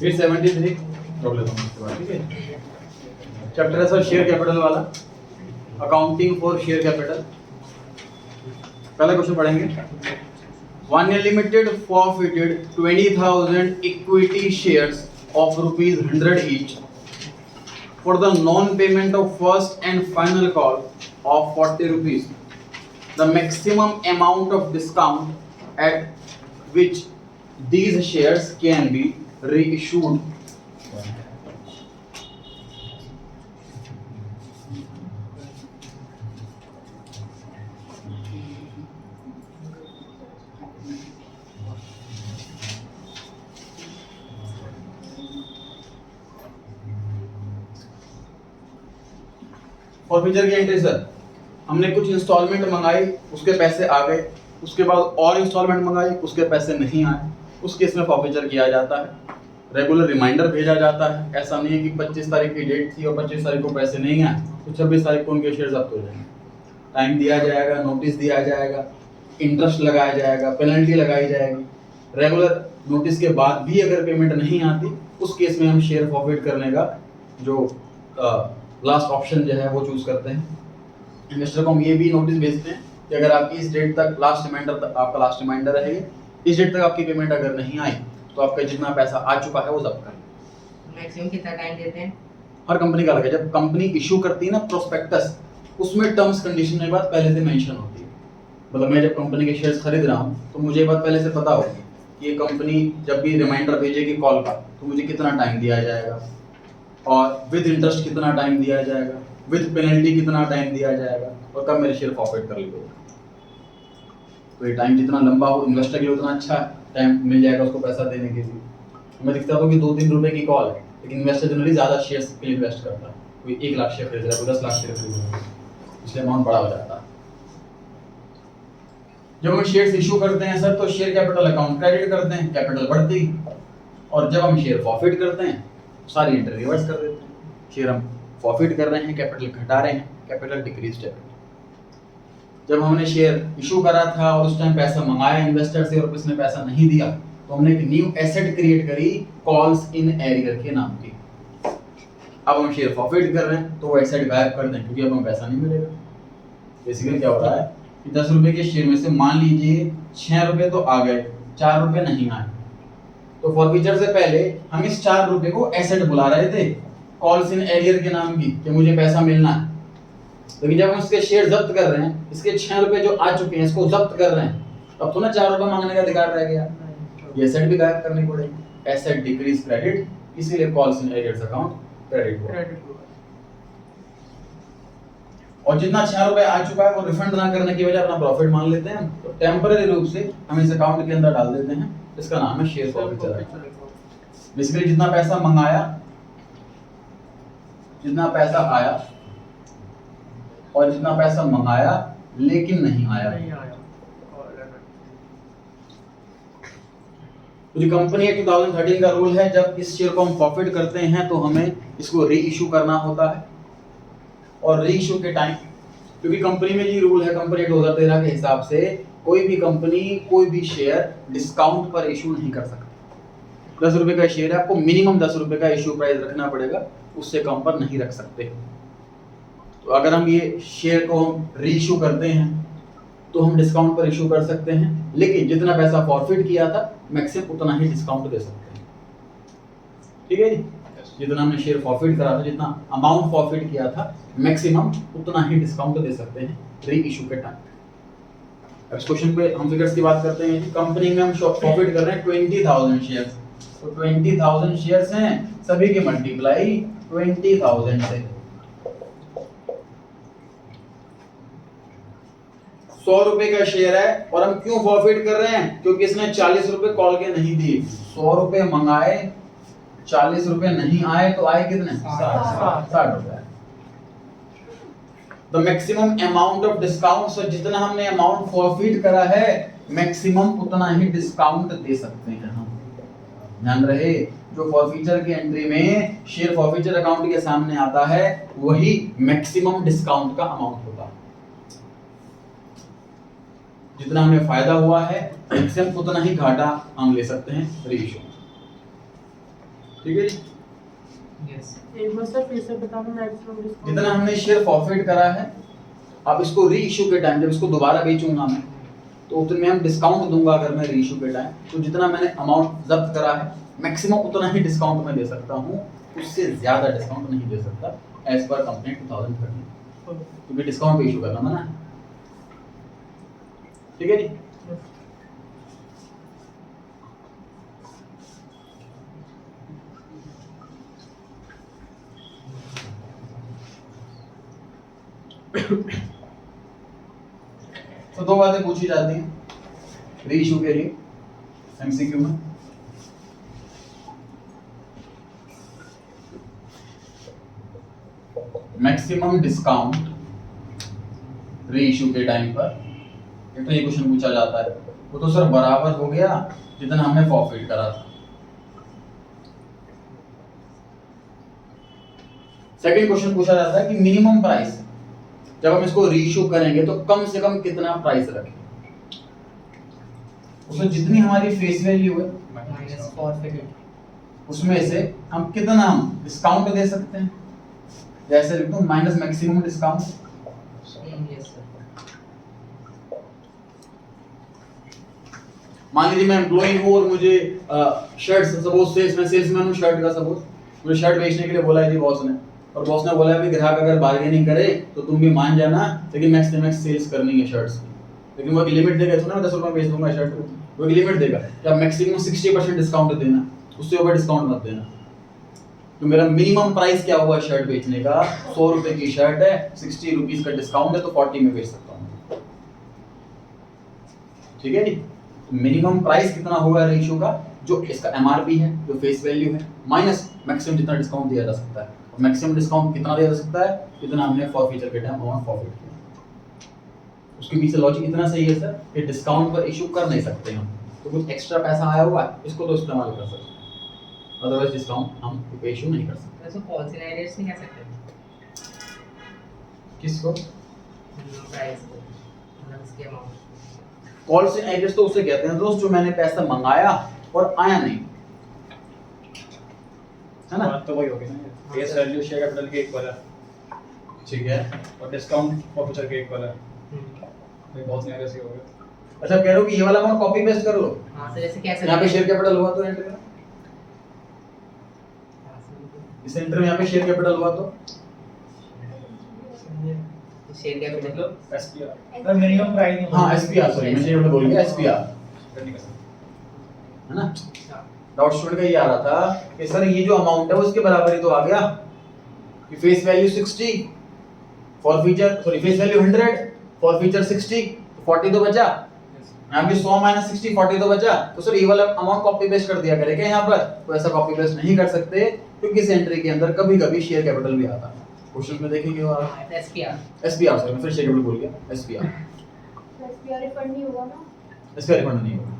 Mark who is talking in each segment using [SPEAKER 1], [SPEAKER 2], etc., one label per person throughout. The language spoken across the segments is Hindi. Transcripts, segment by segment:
[SPEAKER 1] फिर 73 प्रॉब्लम इसके बाद, ठीक है। चैप्टर है सर शेयर कैपिटल वाला, अकाउंटिंग फॉर शेयर कैपिटल। पहला क्वेश्चन पढ़ेंगे। One Limited forfeited 20,000 equity shares of rupees 100 each for the non-payment of first and final call of 40 rupees. The maximum amount of discount at which these shares can be reissued. Forfeiture की एंट्री सर, हमने कुछ इंस्टॉलमेंट मंगाई, उसके पैसे आ गए, उसके बाद और इंस्टॉलमेंट मंगाई, उसके पैसे नहीं आए, उस केस में फॉरफीचर किया जाता है। रेगुलर रिमाइंडर भेजा जाता है। ऐसा नहीं है कि 25 तारीख की डेट थी और 25 तारीख को पैसे नहीं आए तो 26 तारीख को उनके शेयर जब्त हो जाएंगे। टाइम दिया जाएगा, नोटिस दिया जाएगा, इंटरेस्ट लगाया जाएगा, पेनल्टी लगाई जाएगी। रेगुलर नोटिस के बाद भी अगर पेमेंट नहीं आती, उस केस में हम शेयर फॉरफिट करने का जो लास्ट ऑप्शन जो है वो चूज करते हैं। इन्वेस्टर को हम ये भी नोटिस भेजते हैं कि अगर आपकी इस डेट तक लास्ट रिमाइंडर तक आपका लास्ट रिमाइंडर रहेगा, इस डेट तक आपकी पेमेंट अगर नहीं आई तो आपका जितना पैसा आ चुका है वो जब्त करें।
[SPEAKER 2] मैक्सिमम कितना टाइम देते हैं?
[SPEAKER 1] हर कंपनी का अलग है। जब कंपनी इशू करती है ना प्रोस्पेक्टस, उसमें टर्म्स कंडीशन में बात पहले से मेंशन होती है। मतलब मैं जब कंपनी के शेयर्स खरीद रहा हूँ तो मुझे ये बात पहले से पता होगी कि ये कंपनी जब भी रिमाइंडर भेजेगी कॉल का तो मुझे कितना टाइम दिया जाएगा और विद इंटरेस्ट कितना टाइम दिया जाएगा, विद पेनल्टी कितना टाइम दिया जाएगा और कब मेरे शेयर फॉरफिट कर लिए। तो ये टाइम जितना लंबा हो इन्वेस्टर के लिए उतना अच्छा टाइम मिल जाएगा उसको पैसा देने के लिए। मैं दिखता हूँ कि 2-3 रुपए की कॉल है, लेकिन इन्वेस्टर जनरली ज़्यादा शेयर्स पे इन्वेस्ट करता है। कोई 1 लाख शेयर खरीद रहा है, कोई 10 लाख शेयर खरीद रहा है, इसलिए अमाउंट बड़ा हो जाता है। जब हम शेयर्स इशू करते हैं सर तो शेयर कैपिटल अकाउंट क्रेडिट करते हैं, कैपिटल बढ़ती, और जब हम शेयर फॉरफिट करते हैं सारी एंट्री रिवर्स कर देते हैं। शेयर हम फॉरफिट कर रहे हैं, कैपिटल घटा रहे हैं, कैपिटल डिक्रीज है। जब हमने शेयर इशू करा था और उस टाइम पैसा मंगाया इन्वेस्टर से और उसने पैसा नहीं दिया तो हमने एक न्यू एसेट क्रिएट करी कॉल्स इन एरियर के नाम की। अब हम शेयर फॉरफिट कर रहे हैं तो वो एसेट गायब कर दें क्योंकि अब हमें पैसा नहीं मिलेगा। बेसिकली क्या हो रहा है कि 10 रुपए के शेयर में से मान लीजिए 6 रुपए तो आ गए, 4 रुपए नहीं आए, तो फॉरफीचर से पहले हम इस 4 रुपए को एसेट बुला रहे थे कॉल्स इन एरियर के नाम की कि मुझे पैसा मिलना है। लेकिन जब हम इसके शेयर जब्त कर रहे हैं, इसके 6 रुपए जो आ चुके हैं इसको जब्त कर रहे हैं, तब तो ना 4 रुपए मांगने का अधिकार रह गया, ये एसेट भी गायब करनी पड़ेगी। एसेट डिक्रीज क्रेडिट, इसीलिए calls in arrears account credit हुआ। और जितना 6 रुपए आ चुका है वो रिफंड ना करने की वजह अपना प्रॉफिट मान लेते हैं, तो टेम्पररी रूप से हम इस अकाउंट के अंदर डाल देते हैं। इसका नाम है शेयर फॉरफिचर। बेसिकली जितना पैसा मंगाया, जितना पैसा आया और जितना पैसा मंगाया लेकिन नहीं आया, तो जो कंपनी एक्ट 2013 का रूल है, जब इस शेयर को हम प्रॉफिट करते हैं तो हमें इसको री इशू करना होता है। और री इशू के टाइम, क्योंकि कंपनी में ये रूल है कंपनी एक्ट 2013 के हिसाब से कोई भी कंपनी कोई भी शेयर डिस्काउंट पर इशू नहीं कर सकती। 10 रुपए का शेयर है, आपको मिनिमम 10 रुपए का इशू प्राइस रखना पड़ेगा, उससे कम पर नहीं रख सकते। तो अगर हम ये शेयर को हम री इशू करते हैं तो हम डिस्काउंट पर इशू कर सकते हैं, लेकिन जितना पैसा फॉरफिट किया था मैक्सिमम उतना ही डिस्काउंट दे सकते हैं। ठीक है जी, जितना हमने शेयर फॉरफिट करा था, जितना अमाउंट फॉरफिट किया था मैक्सिमम उतना ही डिस्काउंट दे सकते हैं री इशू के टाइम। अब इस क्वेश्चन पे हम फिगर्स की बात करते हैं। कंपनी में हम प्रॉफिट कर रहे हैं 20,000 शेयर्स, तो 20,000 शेयर्स हैं, सभी के मल्टीप्लाई 20,000 से। 100 रुपए का शेयर है और हम क्यों फॉरफिट कर रहे हैं? क्योंकि इसने 40 रुपए कॉल के नहीं दिए। 100 रुपए मंगाए, 40 रुपए नहीं आए, तो आए कितने? 60 रुपए। The maximum amount of discount, so जितना हमने अमाउंट फॉरफिट करा है मैक्सिमम उतना ही डिस्काउंट दे सकते हैं हम। ध्यान रहे, जो फॉरफीचर की एंट्री में शेयर फॉरफीचर अकाउंट के सामने आता है वही मैक्सिमम डिस्काउंट का अमाउंट होता है। जितना हमें फायदा हुआ है मैक्सिमम उतना ही घाटा हम ले सकते हैं रीइश्यू। ठीक है जी।
[SPEAKER 2] यस
[SPEAKER 3] एक बार सर फिर से बताना मैक्सिमम डिस्काउंट।
[SPEAKER 1] जितना हमने शेयर फॉरफिट करा है, अब इसको रीइश्यू के टाइम जब इसको दोबारा बेचूंगा मैं तो उतने में हम डिस्काउंट दूंगा। अगर मैं रीइश्यू के टाइम तो जितना मैंने अमाउंट जब्त करा है मैक्सिमम उतना ही डिस्काउंट मैं दे सकता हूँ, उससे ज्यादा डिस्काउंट नहीं दे सकता एज पर कंपनी 2013, क्योंकि डिस्काउंट पे इशू करना मना है। ठीक है जी। तो दो बातें पूछी जाती हैं रीइश्यू के लिए एमसीक्यू में। मैक्सिमम डिस्काउंट रीइश्यू के टाइम पर, एक तो ये क्वेश्चन पूछा जाता है, वो तो सर बराबर हो गया जितना हमने फॉरफिट करा था। सेकंड क्वेश्चन पूछा जाता है कि मिनिमम प्राइस जब हम इसको रीइश्यू करेंगे तो कम से कम कितना प्राइस रखें। उसमें जितनी हमारी फेस वैल्यू है
[SPEAKER 2] माइनस फॉरफिट
[SPEAKER 1] उसमें से हम कितना हम डिस्काउंट दे सकते हैं, जैसे लिख दूं minus maximum discount.
[SPEAKER 2] Yes sir
[SPEAKER 1] मान लीजिए मैं एम्प्लॉई हूँ और मुझे शर्ट सपोज सेल्समैन हूँ शर्ट का, सपोज मुझे शर्ट बेचने के लिए बोला है जी बॉस ने, और बॉस ने बोला है भी ग्राहक अगर बार्गेनिंग करे तो तुम भी मान जाना, लेकिन मैक्स टू मैक्स सेल्स करनी है शर्ट्स की। लेकिन वो एक लिमिट देगा, तो ना 10 रुपए बेच दूंगा शर्ट को, वो एक लिमिट देगा कि आप मैक्सिमम 60% डिस्काउंट देना, उससे ऊपर डिस्काउंट मत देना। तो मेरा मिनिमम प्राइस क्या हुआ शर्ट बेचने का, 100 रुपए की शर्ट है, 60 रुपीज का डिस्काउंट है तो 40 में बेच सकता हूँ। ठीक है जी। मिनिमम प्राइस कितना होगा रेशियो का, जो इसका एमआरपी है, जो फेस वैल्यू है, माइनस मैक्सिमम जितना डिस्काउंट दिया जा सकता है। मैक्सिमम डिस्काउंट कितना दिया जा सकता है, जितना हमने फॉरफीचर के टाइम अमाउंट फॉरफिट किया। उसके पीछे लॉजिक इतना सही है सर कि डिस्काउंट पर इशू कर नहीं सकते हम, तो कुछ एक्स्ट्रा पैसा आया हुआ है इसको तो इस्तेमाल कर सकते हैं, अदरवाइज डिस्काउंट हम इशू नहीं कर सकते।
[SPEAKER 2] वैसे कॉल सिनेरियोस नहीं कह सकते
[SPEAKER 1] किसको?
[SPEAKER 2] प्राइस को, मतलब इसके अमाउंट।
[SPEAKER 1] कॉल से एड्रेस तो उसे कहते हैं दोस्त जो मैंने पैसा मंगाया और आया नहीं, है ना?
[SPEAKER 4] बात तो वही होगी ना, फेस वैल्यू शेयर कैपिटल के इक्वल है
[SPEAKER 1] ठीक है।
[SPEAKER 4] और डिस्काउंट फॉरफीचर के इक्वल है, ये बहुत नया ऐसे हो गया।
[SPEAKER 1] अच्छा कह रहे हो कि ये वाला अमाउंट कॉपी पेस्ट कर लो,
[SPEAKER 2] हां सर जैसे कैसे
[SPEAKER 1] यहाँ पे शेयर कैपिटल हुआ तो एंटर करो, इस एंटर में यहाँ पे शेयर कैपिटल हुआ तो
[SPEAKER 2] शेयर कैपिटल
[SPEAKER 4] मतलब एसपीआर का मिनिमम प्राइस नहीं,
[SPEAKER 1] हाँ एसपीआर, सॉरी मैं शेयर बोल गया एसपीआर,
[SPEAKER 4] नहीं कर सकते।
[SPEAKER 1] है ना? डाउट स्टूडेंट का ये आ रहा था कि सर ये जो अमाउंट है वो इसके बराबर ही तो आ गया कि face value 60 for feature, sorry face value 100 for feature 60 तो 40 तो बचा, यहाँ पे 100 माइनस 60 40 तो बचा, तो सर ये वाला अमाउंट कॉपी पेस्ट कर दिया करेगा यहाँ पर, तो ऐसा कॉपी पेस्ट नहीं कर सकते क्योंकि इस एंट्री के अंदर कभी-कभी शेयर कैपिटल भी आता है। क्वेश्चन में देखेंगे वो एसपीआर, सॉरी मैं फिर शेयर कैपिटल भूल गया, एसपीआर
[SPEAKER 3] रिफंड नहीं होगा ना?
[SPEAKER 1] इसका रिफंड नहीं होगा।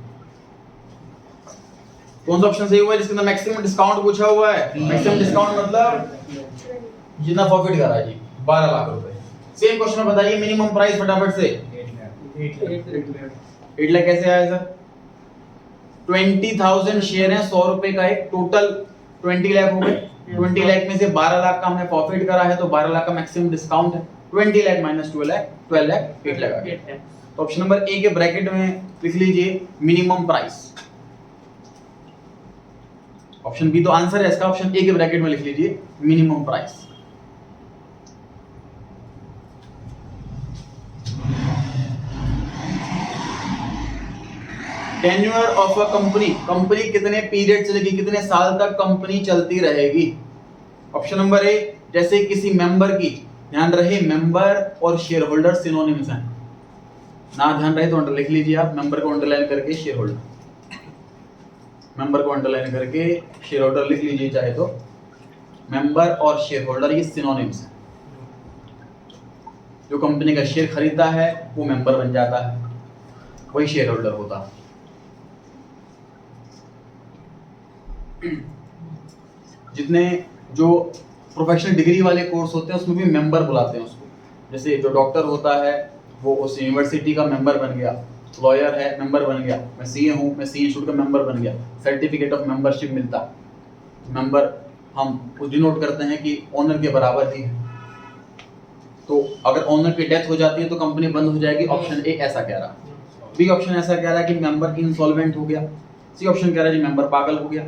[SPEAKER 1] कौन सा ऑप्शन सही हुआ है जिसके अंदर मैक्सिमम डिस्काउंट पूछा हुआ है? मैक्सिमम डिस्काउंट मतलब जितना प्रॉफिट करा जी 12 लाख रुपए। सेम क्वेश्चन में बताइए मिनिमम प्राइस फटाफट से। 8 लाख कैसे आया सर? 20,000 शेयर है, 100 रुपए का एक, टोटल 20 लाख हो गए। 20 लाख में से 12 लाख का हमने प्रॉफिट करा है तो 12 लाख का मैक्सिमम डिस्काउंट है। 20 लाख माइनस 12 लाख 8 लाख आ गया। तो ऑप्शन नंबर ए के ब्रैकेट में लिख लीजिए मिनिमम प्राइस। ऑप्शन बी तो आंसर है इसका, ऑप्शन ए के ब्रैकेट में लिख लीजिए minimum price. Tenure of a company, company कितने पीरियड चलेगी, कितने साल तक कंपनी चलती रहेगी। ऑप्शन नंबर ए जैसे किसी मेंबर की, ध्यान रहे मेंबर और शेयर होल्डर सिनोनिम्स हैं, ना ध्यान रहे तो अंडर लिख लीजिए आप, मेंबर को अंडरलाइन करके शेयर होल्डर, मेंबर को अंडरलाइन करके शेयर होल्डर लिख लीजिए चाहे तो। मेंबर और शेयर होल्डर ये सिनोनिम्स हैं। जो कंपनी का शेयर खरीदता है वो मेंबर बन जाता है, वही शेयर होल्डर होता है। जितने जो प्रोफेशनल डिग्री वाले कोर्स होते हैं उसमें भी मेंबर बुलाते हैं उसको। जैसे जो डॉक्टर होता है वो उस यूनिवर्सिटी का मेंबर बन गया, लॉयर है, मेंबर बन गया, मैं सीए हूँ, मैं सीए इंस्टीट्यूट का मेंबर बन गया, सर्टिफिकेट ऑफ मेंबरशिप मिलता, मेंबर हम डिनोट करते हैं कि ओनर के बराबर ही है। तो अगर ओनर की डेथ हो जाती है तो कंपनी बंद हो जाएगी, ऑप्शन ए ऐसा कह रहा। बी ऑप्शन ऐसा कह रहा है कि मेंबर इंसॉल्वेंट हो गया। सी ऑप्शन कह रहा है जी मेंबर पागल हो गया।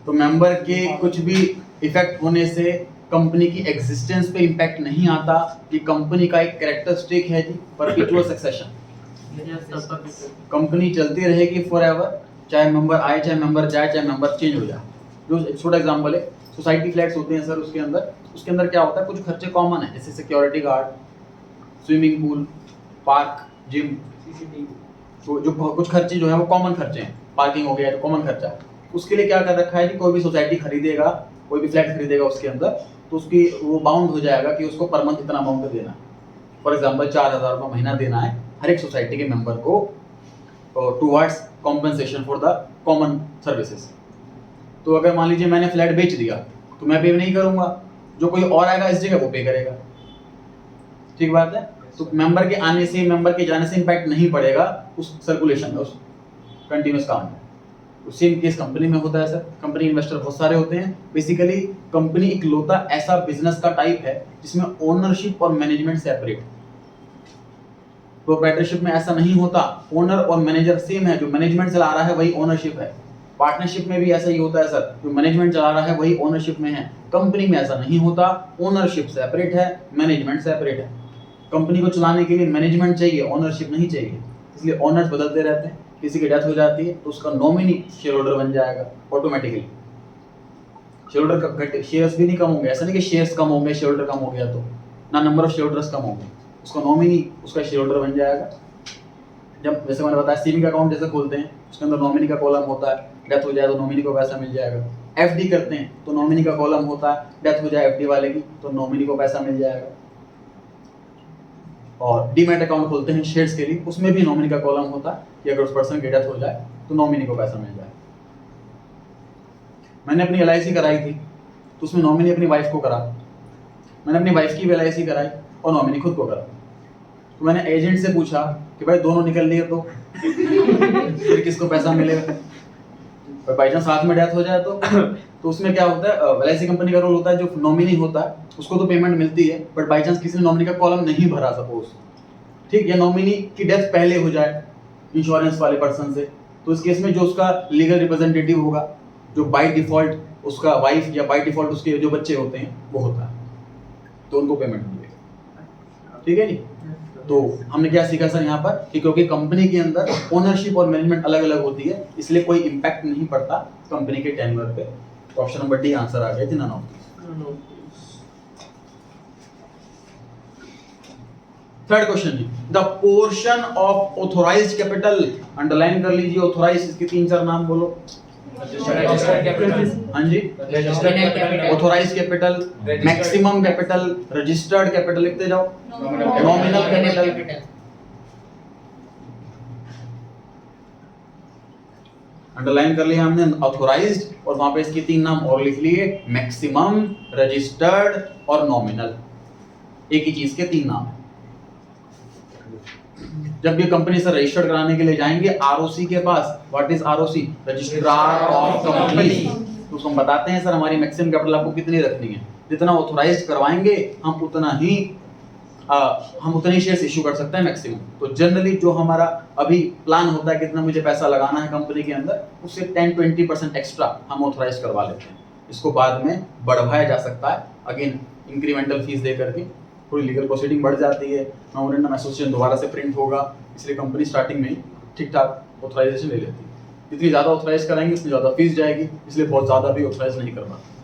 [SPEAKER 1] तो मेंबर के कुछ भी इफेक्ट होने से कंपनी की एग्जिस्टेंस पे इम्पैक्ट नहीं आता। ये कंपनी का एक कैरेक्टरिस्टिक है जी, परपेचुअल सक्सेशन। कंपनी चलती रहेगी फॉरएवर, चाहे मेंबर आए, चाहे मेंबर जाए, चाहे मेंबर चेंज हो जाए। जो छोटा एग्जांपल है, सोसाइटी फ्लैट्स होते हैं सर, उसके अंदर क्या होता है, कुछ खर्चे कॉमन है, जैसे security guard, swimming pool, park, gym, तो जो कुछ खर्चे जो है वो कॉमन खर्चे हैं। पार्किंग हो गया तो कॉमन खर्चा। उसके लिए क्या कर रखा है कि कोई भी सोसाइटी खरीदेगा, कोई भी फ्लैट खरीदेगा उसके अंदर, तो उसकी वो बाउंड हो जाएगा कि उसको पर मंथ इतना अमाउंट देना है। फॉर एग्जांपल 4,000 रुपये महीना देना है हर एक सोसाइटी के मेंबर को towards compensation for the common services. तो अगर मान लीजिए मैंने फ्लैट बेच दिया तो मैं पे नहीं करूंगा, जो कोई और आएगा इस जगह वो पे करेगा। ठीक बात है। तो मेंबर के आने से, मेंबर के जाने से इम्पैक्ट नहीं पड़ेगा उस सर्कुलेशन में, उस कंटिन्यूस काम में। तो सेम केस कंपनी में होता है सर। कंपनी इन्वेस्टर बहुत सारे होते हैं। बेसिकली कंपनी इकलौता ऐसा बिजनेस का टाइप है जिसमें ओनरशिप और मैनेजमेंट सेपरेट। प्रोप्राइटरशिप में ऐसा नहीं होता, ओनर और मैनेजर सेम है। जो मैनेजमेंट चला रहा है वही ओनरशिप है। पार्टनरशिप में भी ऐसा ही होता है सर, जो मैनेजमेंट चला रहा है वही ओनरशिप में है। कंपनी में ऐसा नहीं होता, ओनरशिप सेपरेट है, मैनेजमेंट सेपरेट है। कंपनी को चलाने के लिए मैनेजमेंट चाहिए, ओनरशिप नहीं चाहिए, इसलिए ओनर्स बदलते रहते हैं। किसी की डेथ हो जाती है तो उसका नॉमिनी शेयर होल्डर बन जाएगा ऑटोमेटिकली। शेयर होल्डर का शेयर्स भी नहीं कम होंगे, ऐसा नहीं कि शेयर्स कम होंगे, शेयर होल्डर कम हो गया तो ना, नंबर ऑफ शेयर होल्डर्स कम होंगे, उसका नॉमिनी उसका शेयर होल्डर बन जाएगा। जब जैसे मैंने बताया सेविंग अकाउंट जैसे खोलते हैं, उसके अंदर नॉमिनी का कॉलम होता है, डेथ हो जाए तो नॉमिनी को पैसा मिल जाएगा। एफडी करते हैं तो नॉमिनी का कॉलम होता है, डेथ हो जाए एफडी वाले की तो नॉमिनी को पैसा मिल जाएगा। और डीमैट अकाउंट खोलते हैं शेयर्स के लिए, उसमें भी नॉमिनी का कॉलम होता है कि अगर उस पर्सन की डेथ हो जाए तो नॉमिनी को पैसा मिल जाए। मैंने अपनी LIC कराई थी तो उसमें नॉमिनी अपनी वाइफ को करा, मैंने अपनी वाइफ की भी LIC कराई और नॉमिनी खुद को करा। तो मैंने एजेंट से पूछा कि भाई दोनों निकल लिए तो फिर किसको पैसा मिलेगा, बाई चांस साथ में डेथ हो जाए तो उसमें क्या होता है, LIC कंपनी का रोल होता है, जो नॉमिनी होता है उसको तो पेमेंट मिलती है, बट बाई चांस किसी ने नॉमिनी का कॉलम नहीं भरा सपोज, ठीक, या नॉमिनी की डेथ पहले हो जाए इंश्योरेंस वाले पर्सन से, तो इस केस में जो उसका लीगल रिप्रेजेंटेटिव होगा, जो बाय डिफॉल्ट उसका वाइफ या बाय डिफॉल्ट उसके जो बच्चे होते हैं वो होता है, तो उनको पेमेंट मिलेगा। ठीक है जी। तो हमने क्या सीखा सर यहाँ पर कि क्योंकि कंपनी के अंदर ओनरशिप और मैनेजमेंट अलग अलग होती है, इसलिए कोई इम्पैक्ट नहीं पड़ता कंपनी के टेन्योर पे। तो ऑप्शन नंबर डी आंसर आ गया जी, none of this. Third question जी, the portion of authorised capital, underline कर लीजिए, ऑथोराइज इसके 3-4 नाम बोलो। हाँ जी, authorised capital, maximum capital, registered capital, लिखते जाओ, नॉमिनल कैपिटल। अंडरलाइन कर लिया हमने ऑथोराइज्ड, और वहां पे इसके 3 नाम और लिख लिए, मैक्सिमम, रजिस्टर्ड और नॉमिनल। एक ही चीज के 3 नाम है। जब भी कंपनी से रजिस्टर्ड कराने के लिए जाएंगे ROC के पास, what is ROC, registrar of companies, तो उसको हम बताते हैं सर हमारी मैक्सिमम कैपिटल आपको कितनी रखनी है, जितना ऑथोराइज्ड करवाएंगे हम उतने शेयर्स इशू कर सकते हैं मैक्सिमम। तो जनरली जो हमारा अभी प्लान होता है कितना मुझे पैसा लगाना है कंपनी के अंदर, उससे 10-20% एक्स्ट्रा हम ऑथोराइज करवा लेते हैं। इसको बाद में बढ़ाया जा सकता है, अगेन इंक्रीमेंटल फीस दे करके, थोड़ी लीगल प्रोसीडिंग बढ़ जाती है, मेमोरेंडम एसोसिएशन दोबारा से प्रिंट होगा, इसलिए कंपनी स्टार्टिंग में ठीक ठाक ऑथराइजेशन ले लेती है। जितनी ज़्यादा ऑथराइज कराएंगे उतनी ज़्यादा फीस जाएगी, इसलिए बहुत ज़्यादा भी ऑथराइज नहीं करवाते।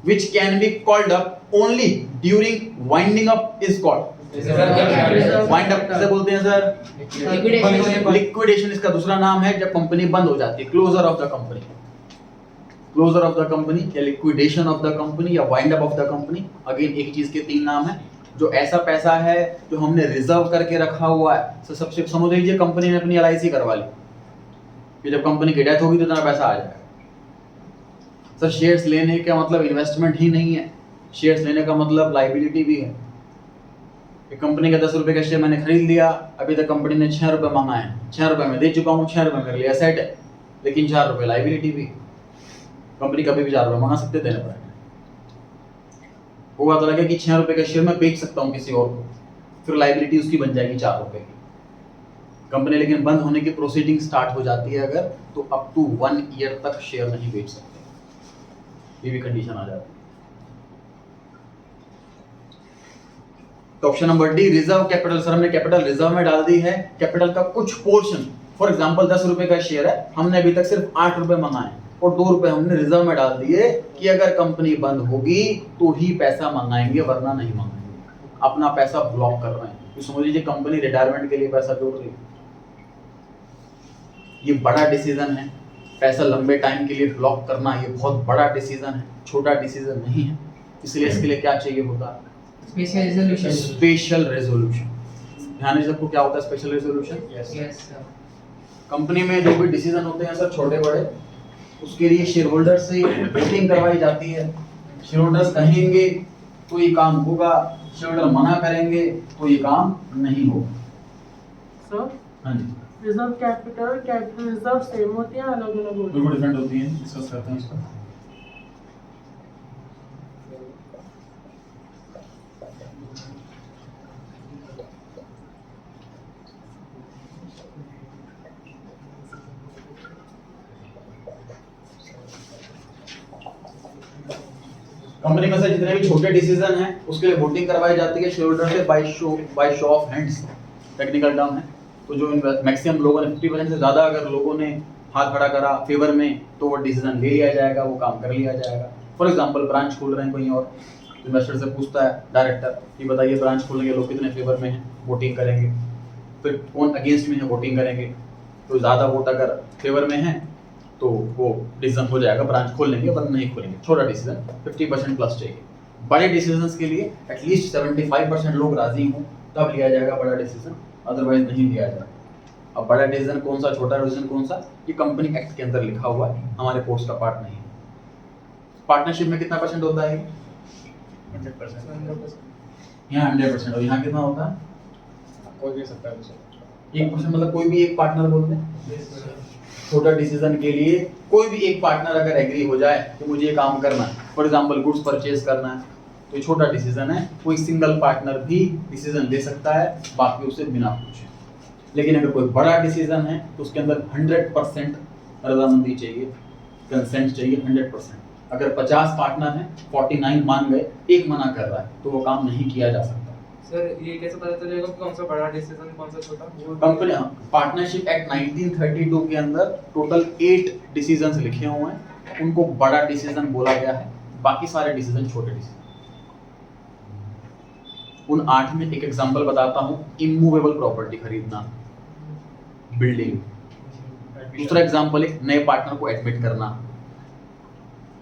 [SPEAKER 1] Which can be called up only during winding up is called wind up किसे बोलते हैं सर, लिक्विडेशन इसका दूसरा नाम है, जब कंपनी बंद हो जाती है, closure of the company, closure of the company या लिक्विडेशन ऑफ द कंपनी या wind up of the company. Again एक चीज के 3 नाम है। जो ऐसा पैसा है जो हमने रिजर्व करके रखा हुआ है, तो सबसे समझ लीजिए कंपनी ने अपनी LIC करवा ली कि जब कंपनी की डेथ होगी तो इतना पैसा आ जाएगा। सर शेयर्स लेने का मतलब इन्वेस्टमेंट ही नहीं है, शेयर्स लेने का मतलब लाइबिलिटी भी है। एक कंपनी का 10 रुपए का शेयर मैंने खरीद लिया, अभी तक कंपनी ने 6 रुपए मांगा है, 6 रुपए में दे चुका हूँ, 6 रुपए मेरे लिए एसेट है, लेकिन 4 रुपए लाइबिलिटी भी। कंपनी कभी भी 4 रुपए मांगा सकते, देने पड़ेंगे। हुआ तो लगे कि 6 रुपए का शेयर मैं बेच सकता हूँ किसी और को, फिर लाइबिलिटी उसकी बन जाएगी 4 रुपए की। कंपनी लेकिन बंद होने की प्रोसीडिंग स्टार्ट हो जाती है अगर, तो अप टू 1 ईयर तक शेयर नहीं बेच सकते, ये भी कंडीशन आ जाती है। तो option number D reserve capital. Sir हमने कैपिटल रिजर्व में डाल दी है, कैपिटल का कुछ पोर्शन, फॉर एग्जांपल 10 रुपए का शेयर है, हमने अभी तक सिर्फ 8 रुपए मंगाए और 2 रुपए हमने रिजर्व में डाल दिए कि अगर कंपनी बंद होगी तो ही पैसा मंगाएंगे, वरना नहीं मंगाएंगे। अपना पैसा ब्लॉक कर रहे हैं। तो समझ लीजिए कंपनी रिटायरमेंट के लिए पैसा जोड़ रही है। ये बड़ा डिसीजन है, पैसा लंबे टाइम के लिए ब्लॉक करना, ये बहुत बड़ा डिसीजन है, छोटा डिसीजन नहीं है। इसलिए इसके लिए क्या चाहिए होता है?
[SPEAKER 2] Special resolution.
[SPEAKER 1] Special resolution. ध्यान दीजिए सबको, क्या होता है special resolution?
[SPEAKER 4] Yes
[SPEAKER 2] yes sir.
[SPEAKER 1] Company में जो भी डिसीजन होते हैं सर छोटे बड़े, उसके लिए शेयर होल्डर से वोटिंग करवाई जाती है। शेयर होल्डर्स कहेंगे तो ये काम होगा, शेयर होल्डर मना करेंगे तो ये काम नहीं होगा।
[SPEAKER 3] सर
[SPEAKER 1] हाँ जी,
[SPEAKER 3] reserve capital capital reserve same होती है, अलग अलग होती
[SPEAKER 1] बिल्कुल
[SPEAKER 3] है?
[SPEAKER 1] डिफरेंट होती है, डिस्कस करते हैं इसको। कंपनी में से जितने भी छोटे डिसीजन हैं उसके लिए वोटिंग करवाई जाती है शेयर होल्डर से by show of hands, technical term है। तो जो मैक्सिमम लोगों ने 50% से ज्यादा अगर लोगों ने हाथ खड़ा करा फेवर में, तो वो डिसीजन ले लिया जाएगा, वो काम कर लिया जाएगा। फॉर एग्जांपल ब्रांच खोल रहे हैं कहीं और, इन्वेस्टर से पूछता है डायरेक्टर कि बताइए ब्रांच खोलने के लोग कितने फेवर में हैं, वोटिंग करेंगे। फिर कौन अगेंस्ट में है, वोटिंग करेंगे। तो ज़्यादा वोट अगर फेवर में है तो वो डिसीजन हो जाएगा, ब्रांच खोल लेंगे वरना नहीं खोलेंगे। छोटा डिसीजन 50% प्लस चाहिए। बड़े डिसीजंस के लिए एटलीस्ट 75% लोग राजी हों तब लिया जाएगा बड़ा डिसीजन, अदरवाइज नहीं लिया जाएगा। अब बड़ा डिसीजन कौन सा, छोटा डिसीजन कौन सा, ये कंपनी एक्ट के अंदर लिखा हुआ है, हमारे कोर्स का पार्ट नहीं है। पार्टनरशिप में कितना परसेंट होता है?
[SPEAKER 4] 100%।
[SPEAKER 1] यहाँ 100% और यहाँ कितना होता है?
[SPEAKER 4] कोई भी सकता है उसे।
[SPEAKER 1] 1% मतलब कोई भी एक पार्टनर बोलते हैं। छोटा डिसीजन के लिए कोई भी एक पार्टनर अगर एग्री हो जाए कि मुझे ये काम करना है, फॉर एग्जांपल गुड्स परचेज करना है, तो ये छोटा डिसीजन है, कोई सिंगल पार्टनर भी डिसीजन ले सकता है, बाकी उसे बिना पूछे। लेकिन अगर कोई बड़ा डिसीजन है तो उसके अंदर 100% रजामंदी चाहिए, कंसेंट चाहिए 100%। अगर 50 पार्टनर हैं, 49 मान गए, एक मना कर रहा है, तो वो काम नहीं किया जा सकता।
[SPEAKER 5] सर ये कैसे पता चलेगा कि कौन सा बड़ा डिसीजन कौन सा छोटा?
[SPEAKER 1] कंपनी पार्टनरशिप एक्ट 1932 के अंदर टोटल 8 डिसीजंस लिखे हुए हैं, उनको बड़ा डिसीजन बोला गया है, बाकी सारे डिसीजन छोटे डिसीजन। उन 8 में एक एग्जांपल बताता हूं, इमूवेबल प्रॉपर्टी खरीदना, बिल्डिंग। दूसरा एग्जांपल है नए पार्टनर को एडमिट करना।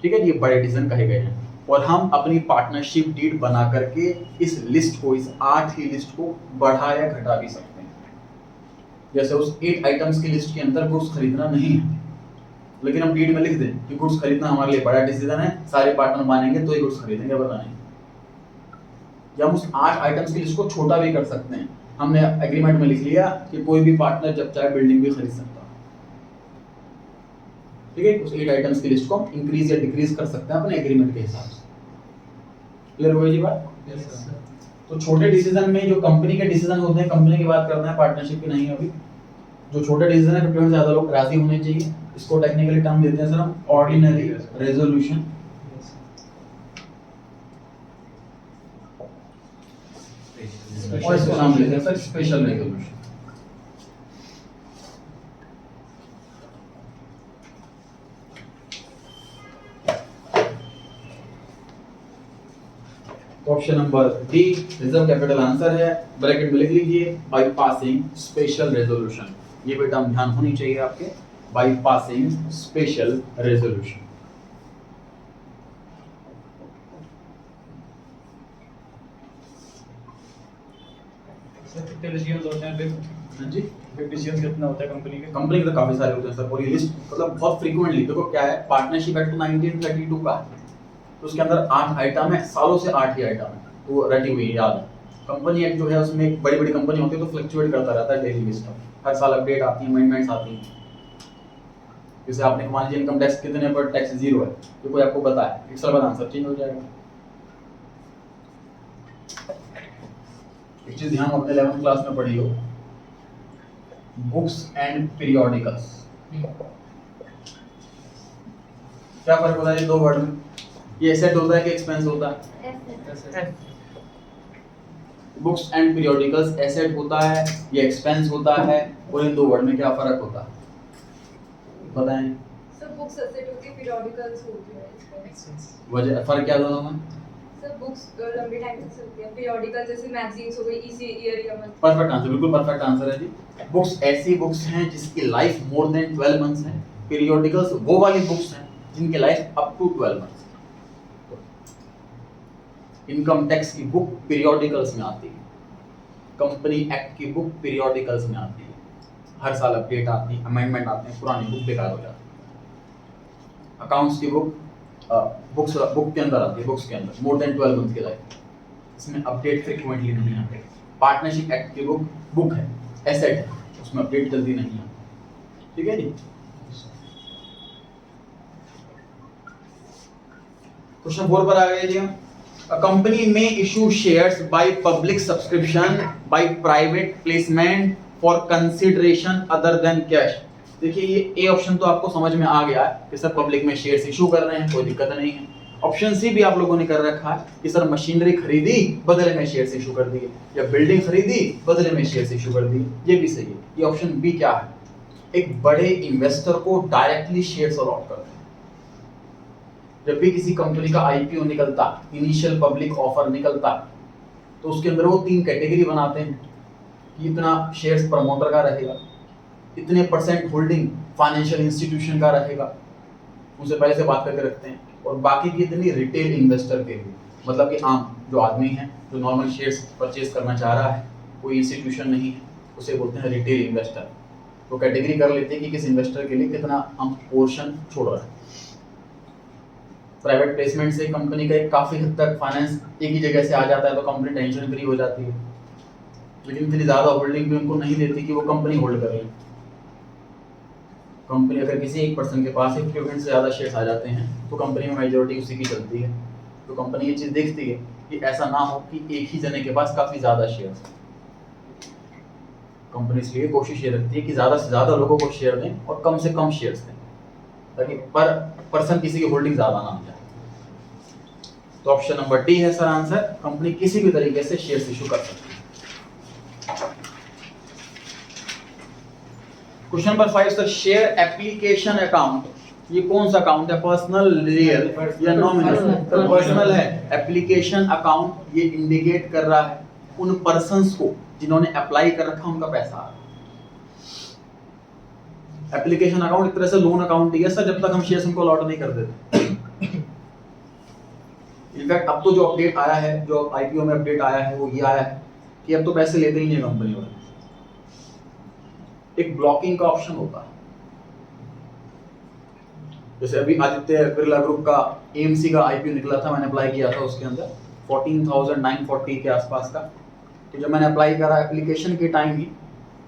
[SPEAKER 1] ठीक है, ये बड़े डिसीजन कहे गए हैं। और हम अपनी पार्टनरशिप डीड बना करके इस लिस्ट को, इस 8 ही लिस्ट को बढ़ा या घटा भी सकते हैं। जैसे उस 8 आइटम्स की लिस्ट के अंदर गुड्स खरीदना नहीं है, लेकिन हम डीड में लिख दें कि गुड्स खरीदना हमारे लिए बड़ा डिसीजन है, सारे पार्टनर मानेंगे तो ही गुड्स खरीदेंगे, वरना नहीं। या हम उस 8 आइटम्स की लिस्ट को छोटा भी कर सकते हैं। हमने एग्रीमेंट में लिख लिया कि कोई भी पार्टनर जब चाहे बिल्डिंग भी खरीद सकता है। ठीक है, उस 8 आइटम्स की लिस्ट को हम इंक्रीज या डिक्रीज कर सकते हैं अपने एग्रीमेंट के हिसाब से। क्लियर हो गई जी बात?
[SPEAKER 5] Yes sir.
[SPEAKER 1] तो छोटे डिसीजन में जो कंपनी के डिसीजन होते हैं, कंपनी की बात करना है, पार्टनरशिप की नहीं अभी। जो छोटे डिसीजन है 50% से ज्यादा लोग राजी होने चाहिए, इसको टेक्निकली टर्म देते हैं सर हम ऑर्डिनरी रेजोल्यूशन। और इसको नाम देते हैं sir special resolution. Option number D reserve capital answer है। ब्रैकेट में लिख लीजिए बाय पासिंग स्पेशल रेजोल्यूशन। ये भी टर्म ध्यान होनी चाहिए आपके, by passing special resolution.
[SPEAKER 4] Sir कितने डिसीजंस होते हैं फिर?
[SPEAKER 1] हाँ जी,
[SPEAKER 4] फिर डिसीजंस कितना होता है कंपनी के?
[SPEAKER 1] कंपनी के तो काफी सारे होते हैं सर, और ये लिस्ट मतलब बहुत फ्रीक्वेंटली। देखो क्या है, पार्टनरशिप एक्ट 1932 का, तो तो उसके अंदर 8 आइटम है, सालों से 8 ही आइटम है, तो रटी हुई है, याद है। कंपनी एक्ट जो है उसमें बड़ी बड़ी कंपनी होती है तो फ्लक्चुएट करता रहता है डेली बेस पर, हर साल अपडेट आती है, अमेंडमेंट्स आती हैं। जैसे आपने मान लीजिए इनकम टैक्स कितने पर टैक्स 0 है, तो कोई आपको बताए, एक साल बाद आंसर चेंज हो जाएगा। एक चीज ध्यान अपने 11th क्लास में पढ़ी हो, बुक्स एंड पीरियोडिकल्स, क्या फर्क होता है ये दो वर्ड में? ये एसेट होता है कि एक्सपेंस होता है? बुक्स एंड पीरियोडिकल्स एसेट होता है, ये एक्सपेंस होता है, और इन दो वर्ड में क्या फर्क होता है बताएं?
[SPEAKER 6] सर बुक्स एसेट होती है, पीरियोडिकल्स होती है एक्सपेंस।
[SPEAKER 1] वजह फर्क क्या दोनों में?
[SPEAKER 6] सर बुक्स लंबे टाइम तक चलती है, पीरियोडिकल जैसे मैगजीन्स हो गई, इसी ईयर या मंथ।
[SPEAKER 1] परफेक्ट आंसर, बिल्कुल परफेक्ट आंसर है जी। बुक्स ऐसी बुक्स हैं जिसकी लाइफ मोर देन 12 मंथ्स है, पीरियोडिकल्स वो वाली बुक्स हैं जिनकी life up to 12 months. Income tax की बुक पीरियोडिकल्स में आती है, कंपनी एक्ट की बुक पीरियोडिकल्स में आती है, हर साल अपडेट आती है, अमेंडमेंट आते हैं, पुरानी बुक बेकार हो जाती है। अकाउंट्स की बुक बुक के अंदर आती है, बुक्स के अंदर मोर देन 12 मंथ की लाइफ, इसमें अपडेट फ्रीक्वेंटली नहीं आते। पार्टनरशिप एक्ट की बुक है, एसेट है, उसमें अपडेट जल्दी नहीं आती। ठीक है जी। क्वेश्चन 4 पर आ गए जी हम। A company may issue shares by public subscription by private placement for consideration other than cash। देखिए ये ए ऑप्शन तो आपको समझ में आ गया है कि सर पब्लिक में शेयर्स इशू कर रहे हैं, कोई दिक्कत नहीं है। ऑप्शन सी भी आप लोगों ने कर रखा है कि सर मशीनरी खरीदी बदले में शेयर्स इशू कर दिए, या बिल्डिंग खरीदी बदले में शेयर्स इशू कर दिए, ये भी सही है। ये ऑप्शन बी क्या है? एक बड़े इन्वेस्टर को डायरेक्टली शेयर्स अलॉट करते हैं। जब भी किसी कंपनी का आईपीओ निकलता, इनिशियल पब्लिक ऑफर निकलता, तो उसके अंदर वो 3 कैटेगरी बनाते हैं कि इतना शेयर्स प्रमोटर का रहेगा, इतने % होल्डिंग फाइनेंशियल इंस्टीट्यूशन का रहेगा, उनसे पहले से बात करके रखते हैं, और बाकी की इतनी रिटेल इन्वेस्टर के लिए, मतलब कि आम जो आदमी है जो नॉर्मल शेयर्स परचेज करना चाह रहा है, कोई इंस्टीट्यूशन नहीं है, उसे बोलते हैं रिटेल इन्वेस्टर। तो कैटेगरी कर लेते हैं कि किस इन्वेस्टर के लिए कितना हम पोर्शन छोड़ रहे हैं। प्राइवेट प्लेसमेंट से कंपनी का एक काफी हद तक फाइनेंस एक ही जगह से आ जाता है, तो कंपनी टेंशन फ्री हो जाती है, लेकिन इतनी ज्यादा होल्डिंग भी उनको नहीं देती कि वो कंपनी होल्ड कर ले। कंपनी अगर किसी एक पर्सन के पास 50% से ज्यादा शेयर्स आ जाते हैं तो कंपनी में मेजॉरिटी उसी की चलती है। तो कंपनी ये चीज देखती है कि ऐसा ना हो कि एक ही जने के पास काफी ज्यादा शेयर्स। कंपनी इसलिए कोशिश ये रखती है कि ज्यादा से ज्यादा लोगों को शेयर दें और कम से कम शेयर्स दें, ताकि पर पर्सन किसी की होल्डिंग ज्यादा ना हो जाए। तो ऑप्शन नंबर डी है सर आंसर, कंपनी किसी भी तरीके से शेयर्स इशू कर सकती है। Question number 5 sir, share application account, ये कौन सा अकाउंट है? पर्सनल, रियल या नॉमिनल? तो पर्सनल है। एप्लीकेशन अकाउंट ये इंडिकेट कर रहा है उन पर्संस को जिन्होंने अप्लाई कर रखा उनका पैसा आ रहा है। एप्लीकेशन अकाउंट एक तरह से लोन अकाउंट ही है सर, जब तक हम शेयर्स उनको अलॉट नहीं कर देते। इनफैक्ट अब तो जो अपडेट आया है, जो आईपीओ में अपडेट आया है, वो ये आया है कि अब तो पैसे लेते ही नहीं कंपनी वाले। एक ब्लॉकिंग का ऑप्शन होता है, जैसे अभी आदित्य बिरला ग्रुप का एएमसी का आईपीओ निकला था, मैंने अप्लाई किया था, उसके अंदर 14,940 के आसपास का। तो जब मैंने अप्लाई करा एप्लीकेशन के टाइम ही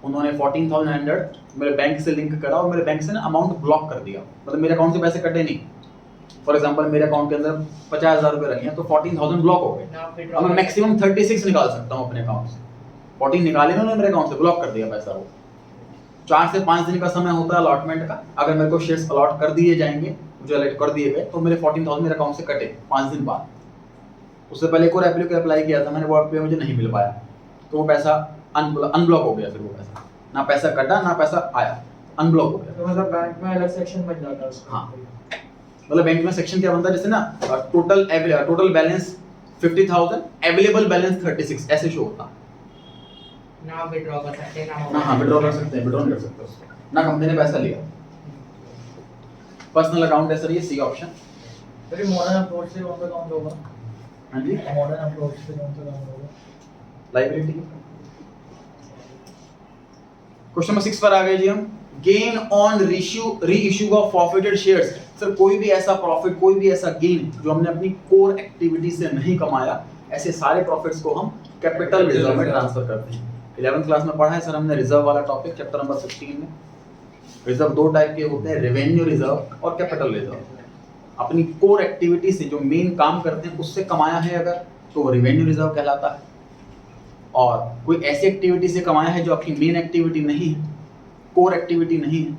[SPEAKER 1] उन्होंने 14,900 मेरे बैंक से लिंक करा और मेरे बैंक से ना अमाउंट ब्लॉक कर दिया, मतलब मेरे अकाउंट से पैसे कटे नहीं। फॉर एग्जांपल मेरे अकाउंट के अंदर 50,000 रुपए रखे हैं तो 14,000 ब्लॉक हो गए। अब मैं मैक्सिमम 36 निकाल सकता हूँ अपने अकाउंट से। 14 निकाले उन्होंने मेरे अकाउंट से, ब्लॉक कर दिया पैसा। वो 4 से 5 दिन का समय होता है अलॉटमेंट का। अगर मेरे को शेयर्स अलॉट कर दिए जाएंगे, मुझे अलॉट कर दिए गए, तो मेरे 14,000 मेरे अकाउंट से कटे 5 दिन बाद। उससे पहले एक और एप्लीकेशन अप्लाई किया था मैंने, वो एप्लीकेशन मुझे नहीं मिल पाया, तो वो पैसा अनब्लॉक हो गया। फिर वो पैसा ना पैसा कटा ना पैसा आया, अनब्लॉक हो गया।
[SPEAKER 5] तो मतलब बैंक में अलग सेक्शन बन जाता है उसका।
[SPEAKER 1] हाँ, मतलब बैंक में सेक्शन क्या बनता है, जैसे ना टोटल बैलेंस 50,000, अवेलेबल बैलेंस 36 ऐसे शो होता है
[SPEAKER 2] ना। विड्रॉ कर सकते हैं
[SPEAKER 1] ना। हाँ, विड्रॉ कर सकते हैं, विड्रॉ नहीं कर सकते उसको, ना कंपनी ने पैसा लिया। पर्सनल अकाउंट है सर ये, सी ऑप्शन।
[SPEAKER 5] फिर मॉडर्न अप्रोच से कौन सा अकाउंट होगा?
[SPEAKER 1] हाँ जी,
[SPEAKER 5] मॉडर्न अप्रोच से कौन सा अकाउंट होगा?
[SPEAKER 1] लाइबिलिटी। क्वेश्चन नंबर 6 पर आ गए जी हम। गेन ऑन री issue of forfeited shares. Sir कोई भी ऐसा प्रॉफिट, कोई भी ऐसा गेन जो हमने अपनी कोर एक्टिविटी से नहीं कमाया, ऐसे सारे प्रॉफिट्स को हम कैपिटल रिजर्व में ट्रांसफर करते हैं। 11th क्लास में पढ़ा है सर हमने रिजर्व वाला टॉपिक, चैप्टर नंबर 16 में। रिजर्व दो टाइप के होते हैं, रेवेन्यू रिजर्व और कैपिटल रिजर्व। अपनी कोर एक्टिविटी से जो मेन काम करते हैं उससे कमाया है अगर, तो वो रेवेन्यू रिजर्व कहलाता है। और कोई ऐसी एक्टिविटी से कमाया है जो आपकी मेन एक्टिविटी नहीं है, कोर एक्टिविटी नहीं है,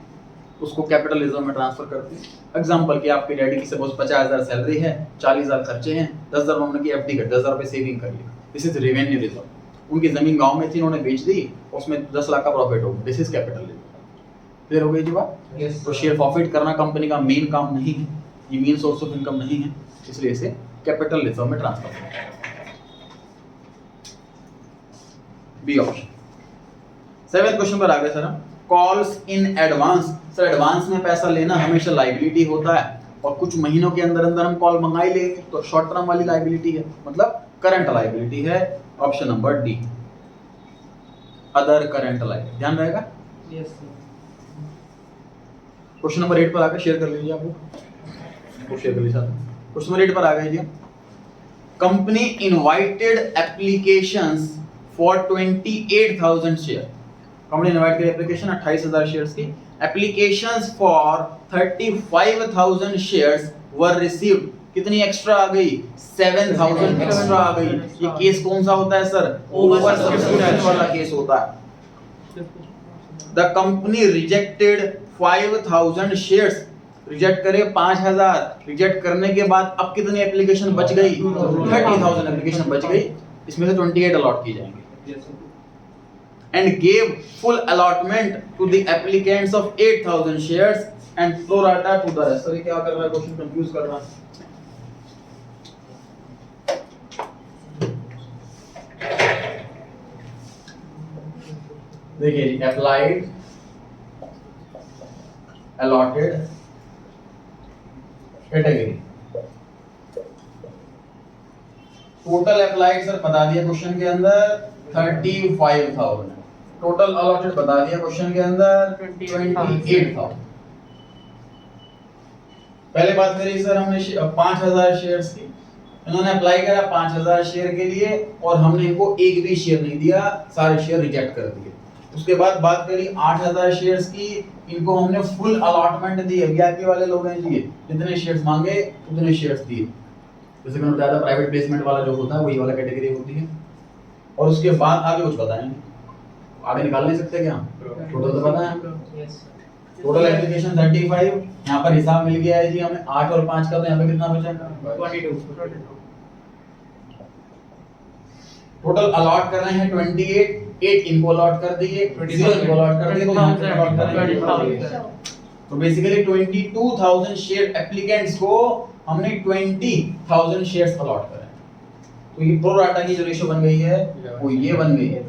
[SPEAKER 1] उसको कैपिटल रिजर्व में ट्रांसफर करते हैं। एग्जांपल कि आपके डैडी की सपोज 50,000 सैलरी है, 40,000 खर्चे हैं, 10,000 उन्होंने की एफडी कर, 10,000 रुपए सेविंग कर ली, दिस इज रेवेन्यू रिजर्व। उनकी जमीन गांव में थी, उन्होंने बेच दी, उसमें 10 लाख का प्रॉफिट हो गया, this is capital reserve. Clear हो गई जी बात?
[SPEAKER 2] Yes,
[SPEAKER 1] तो शेयर प्रॉफिट करना कंपनी का मेन काम नहीं है, ये मेन सोर्स ऑफ इनकम नहीं है, इसलिए इसे कैपिटल रिजर्व में ट्रांसफर करते हैं। B option. 7th क्वेश्चन पर आ गए सर हम। Calls in advance. Sir advance में पैसा लेना हमेशा लायबिलिटी होता है, और कुछ महीनों के अंदर अंदर हम कॉल मंगा ही लेंगे, तो शॉर्ट टर्म वाली लायबिलिटी है, मतलब करंट लायबिलिटी है। Option number D, other current liability. ध्यान रहेगा।
[SPEAKER 2] yes, sir.
[SPEAKER 1] क्वेश्चन नंबर 8 पर आकर शेयर कर लीजिए, आपको शेयर कर लीजिए। क्वेश्चन नंबर 8 पर आ गए जी। Company invited applications for 28,000 share. Company invite करी एप्लीकेशन 28,000 शेयर्स की। Applications for 35,000 shares were received. कितनी एक्स्ट्रा आ गई? 7,000 एक्स्ट्रा आ गई। ये केस कौन सा होता है सर? ओवर सब्सक्रिप्शन वाला केस होता है। The company rejected 5,000 shares, reject करे 5,000, रिजेक्ट करने के बाद अब कितनी एप्लीकेशन बच गई? 30,000 एप्लीकेशन बच गई, इसमें से 28 अलॉट की जाएंगे। And gave full allotment to the applicants of 8,000 shares and pro rata to the rest। ये क्या कर रहा है? क्वेश्चन कंफ्यूज कर रहा है। देखिए जी, applied, allotted, category. Total applied sir बता दिया क्वेश्चन के अंदर 35,000, टोटल अलॉटेड बता दिया क्वेश्चन के अंदर 28,000। पहले बात करी सर हमने 5,000 शेयर्स की, इन्होंने अप्लाई करा 5,000 शेयर के लिए और हमने इनको एक भी शेयर नहीं दिया, सारे शेयर रिजेक्ट कर दिए। उसके बाद बात करी 8,000 शेयर्स की, इनको हमने फुल अलॉटमेंट दी। वीआईपी वाले लोग हैं जी, जितने शेयर्स मांगे उतने शेयर्स दिए। जैसे मैंने बताया था प्राइवेट प्लेसमेंट वाला जो होता है वही वाला कैटेगरी होती है। और उसके बाद आगे कुछ बताएंगे, आगे निकाल नहीं सकते क्या? टोटल तो पता है।
[SPEAKER 2] Yes, sir.
[SPEAKER 1] टोटल एप्लीकेशन 35, यहाँ पर हिसाब मिल गया है जी हमें 8 और 5 का, तो यहाँ पे कितना बचा?
[SPEAKER 2] 22.
[SPEAKER 1] टोटल अलॉट कर रहे हैं 28, 8 इनको अलॉट कर दिए, 0 इनको अलॉट कर दिए, तो यहाँ पे अलॉट कर रहे हैं। तो बेसिकली 22,000 शेयर एप्लीकेंट्स को हमने 20,000 शेयर्स अलॉट करे। तो ये प्रो राटा की जो रेशियो बन गई है वो ये बन गई है।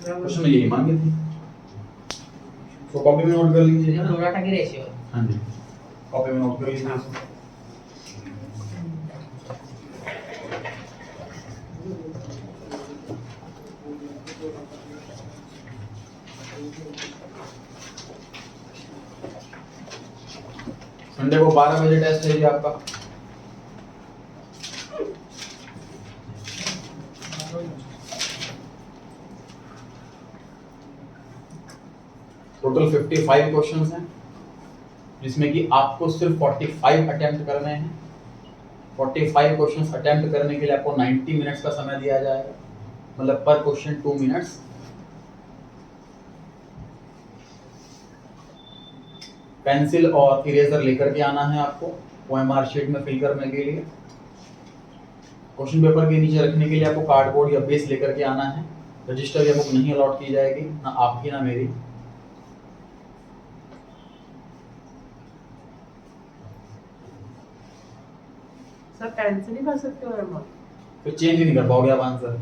[SPEAKER 1] क्वेश्चन में यही मांगी थी, तो कॉपी में नोट कर लीजिए।
[SPEAKER 2] प्रो राटा की रेशियो।
[SPEAKER 1] हाँ जी, कॉपी में नोट कर लीजिए। संडे को 12 बजे टेस्ट है जी आपका। टोटल 55 क्वेश्चंस हैं, जिसमें कि आपको सिर्फ 45 अटेम्प्ट करने हैं। 45 क्वेश्चंस अटेम्प्ट करने के लिए आपको 90 मिनट्स का समय दिया जाएगा, मतलब पर क्वेश्चन 2 मिनट्स। पेंसिल और इरेजर लेकर के आना है आपको ओएमआर शीट में फिल करने के लिए। क्वेश्चन पेपर के नीचे रखने के लिए आपको कार्डबोर्ड या बेस लेकर के आना है। रजिस्टर या बुक नहीं अलॉट की जाएगी, ना आपकी ना मेरी।
[SPEAKER 3] सर कैंसिल नहीं कर सकते हो एम?
[SPEAKER 1] फिर चेंज ही नहीं कर पाओगे आप आंसर।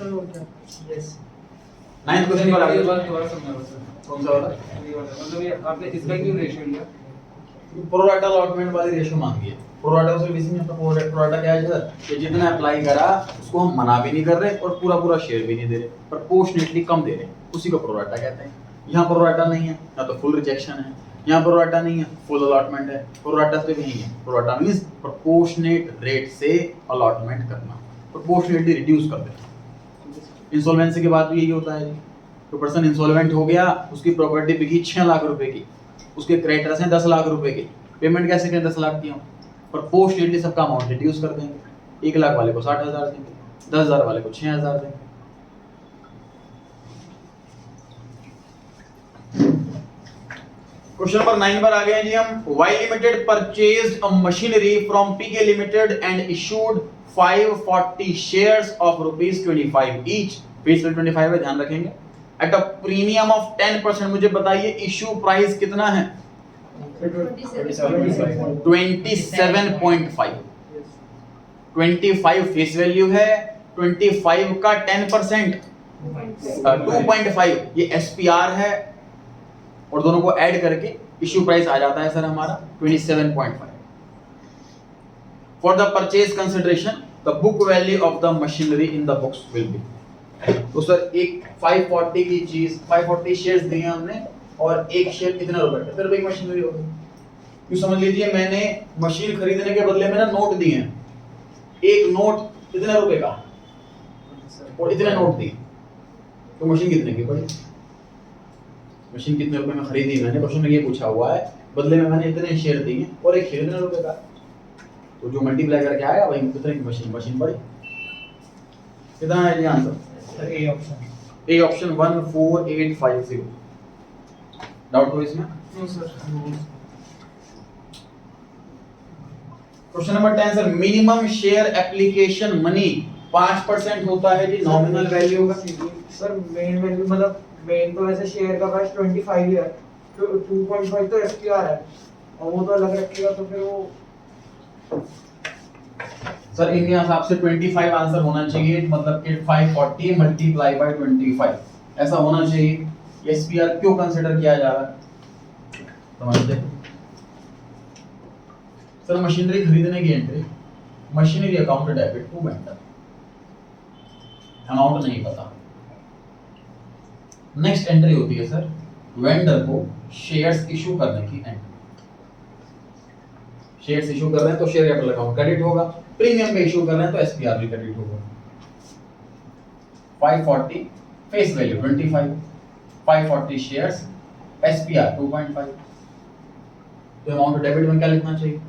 [SPEAKER 3] सर हो गया।
[SPEAKER 2] यस।
[SPEAKER 1] 9th क्वेश्चन पर आगे
[SPEAKER 5] ये बात दोबारा समझा दो सर।
[SPEAKER 1] कौन सा वाला
[SPEAKER 5] ये वाला मतलब ये आपने इसका क्यों रेशियो लिया?
[SPEAKER 1] प्रोराटा अलॉटमेंट वाली रेशियो मांगी है। प्रोराटा से बेसिस में अपना प्रोराटा क्या है सर कि जितना अप्लाई करा उसको हम मना भी नहीं कर रहे और पूरा पूरा शेयर भी नहीं दे रहे, प्रोपोर्शनेटली कम दे रहे हैं, उसी को प्रोराटा कहते हैं। यहाँ प्रोराटा नहीं है, या तो फुल रिजेक्शन है, यहाँ प्रोराटा नहीं है, फुल अलॉटमेंट है। प्रोराटा सिर्फ यही है, प्रोराटा मींस प्रोपोर्शनेट रेट से अलॉटमेंट करना, प्रोपोर्शनेटली रिड्यूस कर देना। इंसॉल्वेंसी के बाद भी यही होता है, तो पर्सन इंसॉल्वेंट हो गया, उसकी प्रॉपर्टी बिकी 6 लाख रुपए की, उसके क्रेडिटर्स हैं 10 लाख रुपए के, पेमेंट कैसे करें 10 लाख की हम प्रोपोर्शनेटली सबका अमाउंट रिड्यूस कर देंगे। 1 लाख वाले को 60,000 देंगे, 10,000 वाले को 6,000 देंगे। क्वेश्चन नंबर 9 पर आ गए हैं जी हम। Y limited purchased a machinery from PK limited and issued 540 shares of ₹25 each, page 25 है, ध्यान रखेंगे। एट अ प्रीमियम ऑफ 10%, मुझे बताइए इशू प्राइस कितना है? 27.5। 25 फेस वैल्यू है, 25 का 10% 2.5 ये एसपीआर है, और दोनों को ऐड करके इशू प्राइस आ जाता है सर हमारा 27.5। For the purchase consideration the book value of the machinery in the books will be, तो सर एक 540 की चीज 540 शेयर्स दिए हमने और एक शेयर कितना रुपए का, फिर एक मशीनरी होगी। क्यों समझ लीजिए मैंने मशीन खरीदने के बदले में ना नोट दिए हैं, एक नोट कितने रुपए का और इतने नोट दिए, तो मशीन कितने की पड़ी? मशीन कितने रुपए में खरीदी मैंने, क्वेश्चन में ये पूछा हुआ है, बदले में मैंने इतने शेयर दिए और एक शेयर इतने रुपए का, तो जो मल्टीप्लाई करके आएगा वही कितने की मशीन पड़ी। कितना है ये answer?
[SPEAKER 4] Sir A option.
[SPEAKER 1] A option 14850। Doubt हो इसमें?
[SPEAKER 5] No sir.
[SPEAKER 1] Question number 10 sir, minimum share application money 5% होता है जी नॉमिनल वैल्यू का।
[SPEAKER 2] सर मेन वैल्यू मतलब मेन तो वैसे शेयर का प्राइस 25 है, तो 2.5 तो एसपीआर है, और वो तो अलग रखेगा, तो फिर वो
[SPEAKER 1] सर इनके हिसाब से 25 आंसर होना चाहिए, मतलब कि 540 मल्टीप्लाई बाय 25 ऐसा होना चाहिए। एसपीआर क्यों कंसीडर किया जा रहा है समझते? सर मशीनरी खरीदने की entry, machinery account debit to vendor, amount नहीं पता। नेक्स्ट एंट्री होती है सर वेंडर को शेयर्स इशू करने की एंट्री। शेयर्स इशू कर रहे हैं तो शेयर कैपिटल अकाउंट क्रेडिट होगा, प्रीमियम पे इशू कर रहे हैं तो एसपीआर भी क्रेडिट होगा। 540 फेस वैल्यू 25, 540 शेयर्स, एसपीआर 2.5, तो अमाउंट डेबिट में क्या लिखना चाहिए?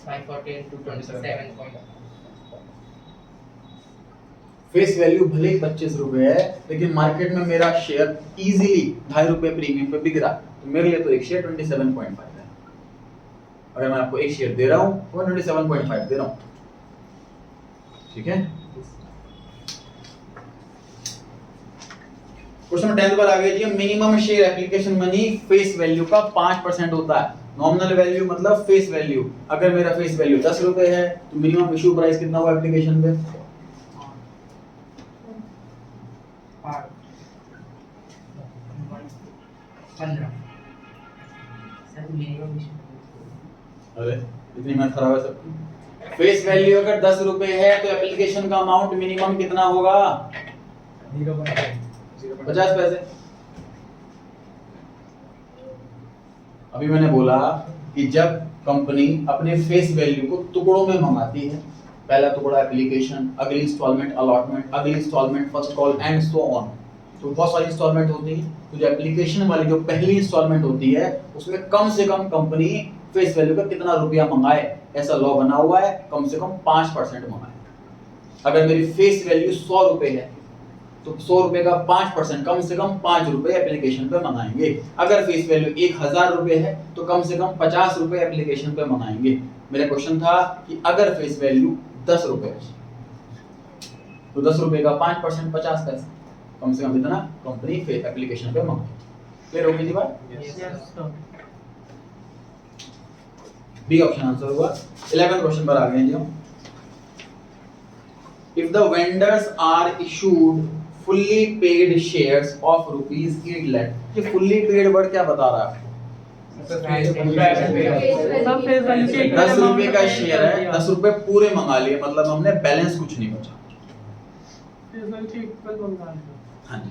[SPEAKER 2] 540 into 27.
[SPEAKER 1] फेस वैल्यू भले ही 25 रुपए है, लेकिन मार्केट में मेरा शेयर इजीली 2.5 रुपए प्रीमियम पे बिक रहा, तो मेरे लिए तो एक शेयर 27.5 है। अगर मैं आपको एक शेयर दे रहा हूं तो मैं 27.5 दे रहा हूं, ठीक है। क्वेश्चन नंबर 10 पर आ गया जी। Minimum share application money face value का 5% होता है। नॉमिनल वैल्यू मतलब फेस वैल्यू, अगर मेरा फेस वैल्यू 10 रुपए है तो मिनिमम इशू प्राइस कितना हुआ एप्लीकेशन पे?
[SPEAKER 2] 15। सर मिनिमम इशू
[SPEAKER 1] अरे इतनी मेहनत खराब है सबकी। फेस वैल्यू अगर 10 रुपए है तो एप्लीकेशन का अमाउंट मिनिमम कितना होगा? 50 पैसे। अभी मैंने बोला कि जब कंपनी अपने फेस वैल्यू को टुकड़ों में मंगाती है, पहला टुकड़ा एप्लीकेशन, अगली इंस्टॉलमेंट अलॉटमेंट, अगली instalment first call and so on, तो बहुत सारी इंस्टॉलमेंट होती है, तो जो एप्लीकेशन वाली जो पहली इंस्टॉलमेंट होती है उसमें कम से कम कंपनी फेस वैल्यू का कितना रुपया मंगाए, ऐसा लॉ बना हुआ है, कम से कम 5% मंगाए। अगर मेरी फेस वैल्यू 100 रुपए है तो 100 रुपए का 5% कम से कम 5 रुपए एप्लीकेशन पे मंगाएंगे। अगर फेस वैल्यू 1000 रुपए है तो कम से कम 50 रुपए एप्लीकेशन पे मंगाएंगे। मेरा क्वेश्चन था कि अगर फेस वैल्यू 10 रुपए है तो 10 रुपए का 5% 50 पैसे, कम से कम इतना कंपनी एप्लीकेशन पे मंगाए। क्लियर हो गई थी बात?
[SPEAKER 3] Yes sir.
[SPEAKER 1] B option answer हुआ। 11 क्वेश्चन पर आ गए हैं जी हम। if the vendors are issued fully paid shares of rupees 8 lakh, ये fully paid वर्ड क्या बता रहा है?
[SPEAKER 3] सब फेस वैल्यू के
[SPEAKER 1] 10 रुपए का शेयर है, 10 रुपए पूरे मंगा लिए, मतलब हमने बैलेंस कुछ नहीं बचा।
[SPEAKER 3] फेस वैल्यू के इक्वल मंगा लिया।
[SPEAKER 1] हाँ जी।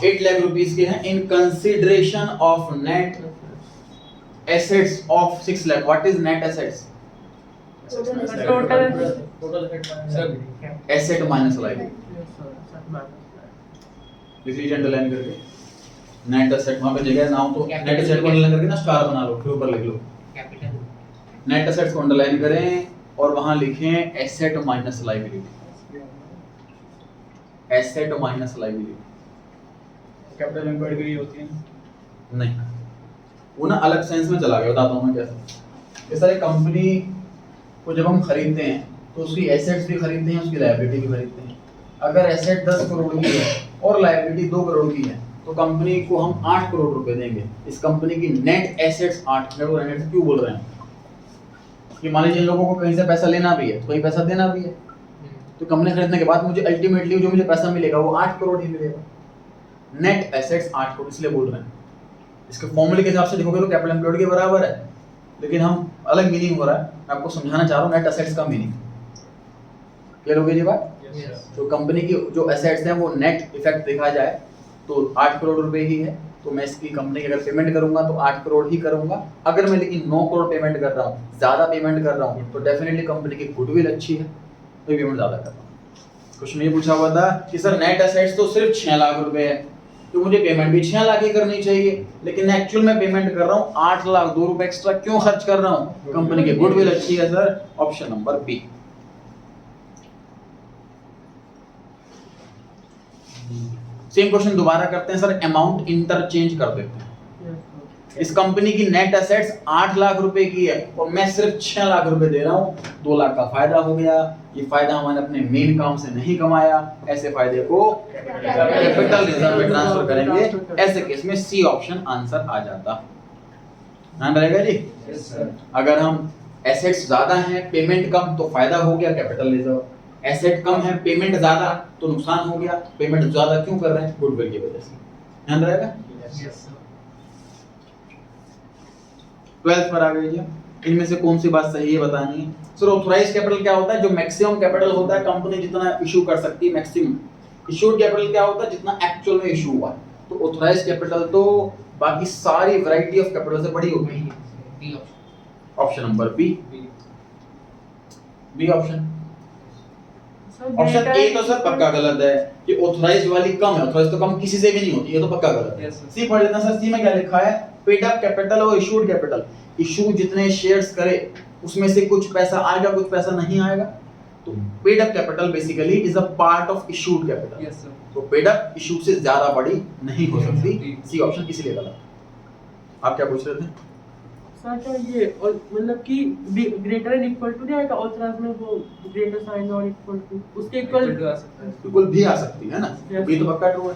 [SPEAKER 1] 8 लाख रुपीस के हैं in consideration of net assets of 6 lakh। What is net assets?
[SPEAKER 3] Total
[SPEAKER 1] asset minus liability. Decision underline करके नेट एसेट, वहां पे जगह ना हो तो नेट एसेट को अंडरलाइन करके ना स्टार बना लो, फिर ऊपर लिख लो नेट एसेट्स को अंडरलाइन करें और वहां लिखें asset minus liability. Asset minus liability.
[SPEAKER 4] Capital employed भी होती है
[SPEAKER 1] नहीं, वो ना अलग सेंस में चला गया, बताता हूँ मैं कैसे। इस तरह कंपनी को जब हम खरीदते हैं तो उसकी एसेट्स भी खरीदते हैं, उसकी लायबिलिटी भी खरीदते हैं। अगर एसेट 10 करोड़ की है और लायबिलिटी 2 करोड़ की है तो कंपनी को हम 8 करोड़ रुपए देंगे। इस कंपनी की नेट एसेट्स 8 करोड़ है। क्यों बोल रहे हैं कि मान लीजिए इन लोगों को कहीं से पैसा लेना भी है तो कहीं पैसा देना भी है, तो कंपनी खरीदने के बाद मुझे अल्टीमेटली जो मुझे पैसा मिलेगा वो 8 करोड़ ही मिलेगा। नेट एसेट्स 8 करोड़ इसलिए बोल रहे हैं। इसके फॉर्मूले के हिसाब से देखोगे तो कैपिटल एम्प्लॉयड के बराबर है, लेकिन हम अलग मीनिंग हो रहा है। मैं आपको समझाना चाह रहा हूँ नेट एसेट्स का मीनिंग। क्लियर हो गई जी बात? तो कंपनी की जो एसेट्स हैं वो नेट इफेक्ट देखा जाए तो 8 करोड़ रुपए ही है, तो मैं इसकी कंपनी की अगर पेमेंट करूंगा तो 8 करोड़ ही करूंगा। अगर मैं लेकिन 9 करोड़ पेमेंट कर रहा हूँ, ज्यादा पेमेंट कर रहा हूँ, तो डेफिनेटली कंपनी की गुडविल अच्छी है तो पेमेंट ज्यादा कर रहा हूँ। क्वेश्चन ये पूछा हुआ था कि सर नेट एसेट्स तो सिर्फ 6 लाख रुपए है तो मुझे पेमेंट भी 6 लाख ही करनी चाहिए, लेकिन एक्चुअल में पेमेंट कर रहा हूँ 8 लाख, 2 रुपए एक्स्ट्रा क्यों खर्च कर रहा हूँ? कंपनी की गुडविल अच्छी है sir. Option number B. Same question दोबारा करते हैं सर, अमाउंट इंटरचेंज कर देते हैं। इस कंपनी की नेट एसेट्स 8 लाख रुपए की है और मैं सिर्फ 6 लाख रुपए दे रहा हूँ, 2 लाख का फायदा हो गया। ये फायदा हमने अपने मेन काम से नहीं कमाया, ऐसे फायदे को कैपिटल रिजर्व में ट्रांसफर करेंगे। ऐसे केस में सी ऑप्शन आंसर आ जाता। ध्यान रहेगा जी। अगर हम एसेट्स ज्यादा हैं पेमेंट कम तो फायदा हो गया कैपिटल रिजर्व, एसेट कम है पेमेंट ज्यादा तो नुकसान हो गया। पेमेंट ज्यादा क्यों कर रहे हैं? गुडविल की वजह से। ध्यान रहेगा। 12th पर आ गए जी। इनमें से कौन सी बात सही है बतानी है सर। ऑथराइज्ड कैपिटल क्या होता है? जो मैक्सिमम कैपिटल होता है कंपनी जितना इशू कर सकती है, मैक्सिमम। इशूड कैपिटल क्या होता है? जितना एक्चुअल में इशू हुआ है। तो ऑथराइज्ड कैपिटल तो बाकी सारी वैरायटी ऑफ कैपिटल से बड़ी होती है। Option number B. B option. Option A तो सर पक्का गलत है कि ऑथराइज्ड वाली कम है। ऑथराइज्ड तो कम किसी से भी नहीं होती, ये तो पक्का गलत है। सी पढ़ लेना सर। सी में क्या लिखा है? पेड अप कैपिटल और इशूड कैपिटल। इशू जितने शेयर्स करे उसमें से कुछ पैसा आएगा, कुछ पैसा नहीं आएगा। तो paid up capital basically is a part of issued capital.
[SPEAKER 5] Yes sir.
[SPEAKER 1] तो पेड अप इशू से ज्यादा बड़ी नहीं हो सकती। सी ऑप्शन इसलिए गलत। आप क्या पूछ रहे थे
[SPEAKER 3] सर? क्या ये और मतलब कि ग्रेटर एंड इक्वल टू नहीं आएगा ऑथराइज में? वो ग्रेटर साइन और इक्वल टू उसके इक्वल
[SPEAKER 5] आ सकता है।
[SPEAKER 1] बिल्कुल भी आ सकती है ना।
[SPEAKER 3] Yes.
[SPEAKER 1] बी तो पक्का ट्रू है।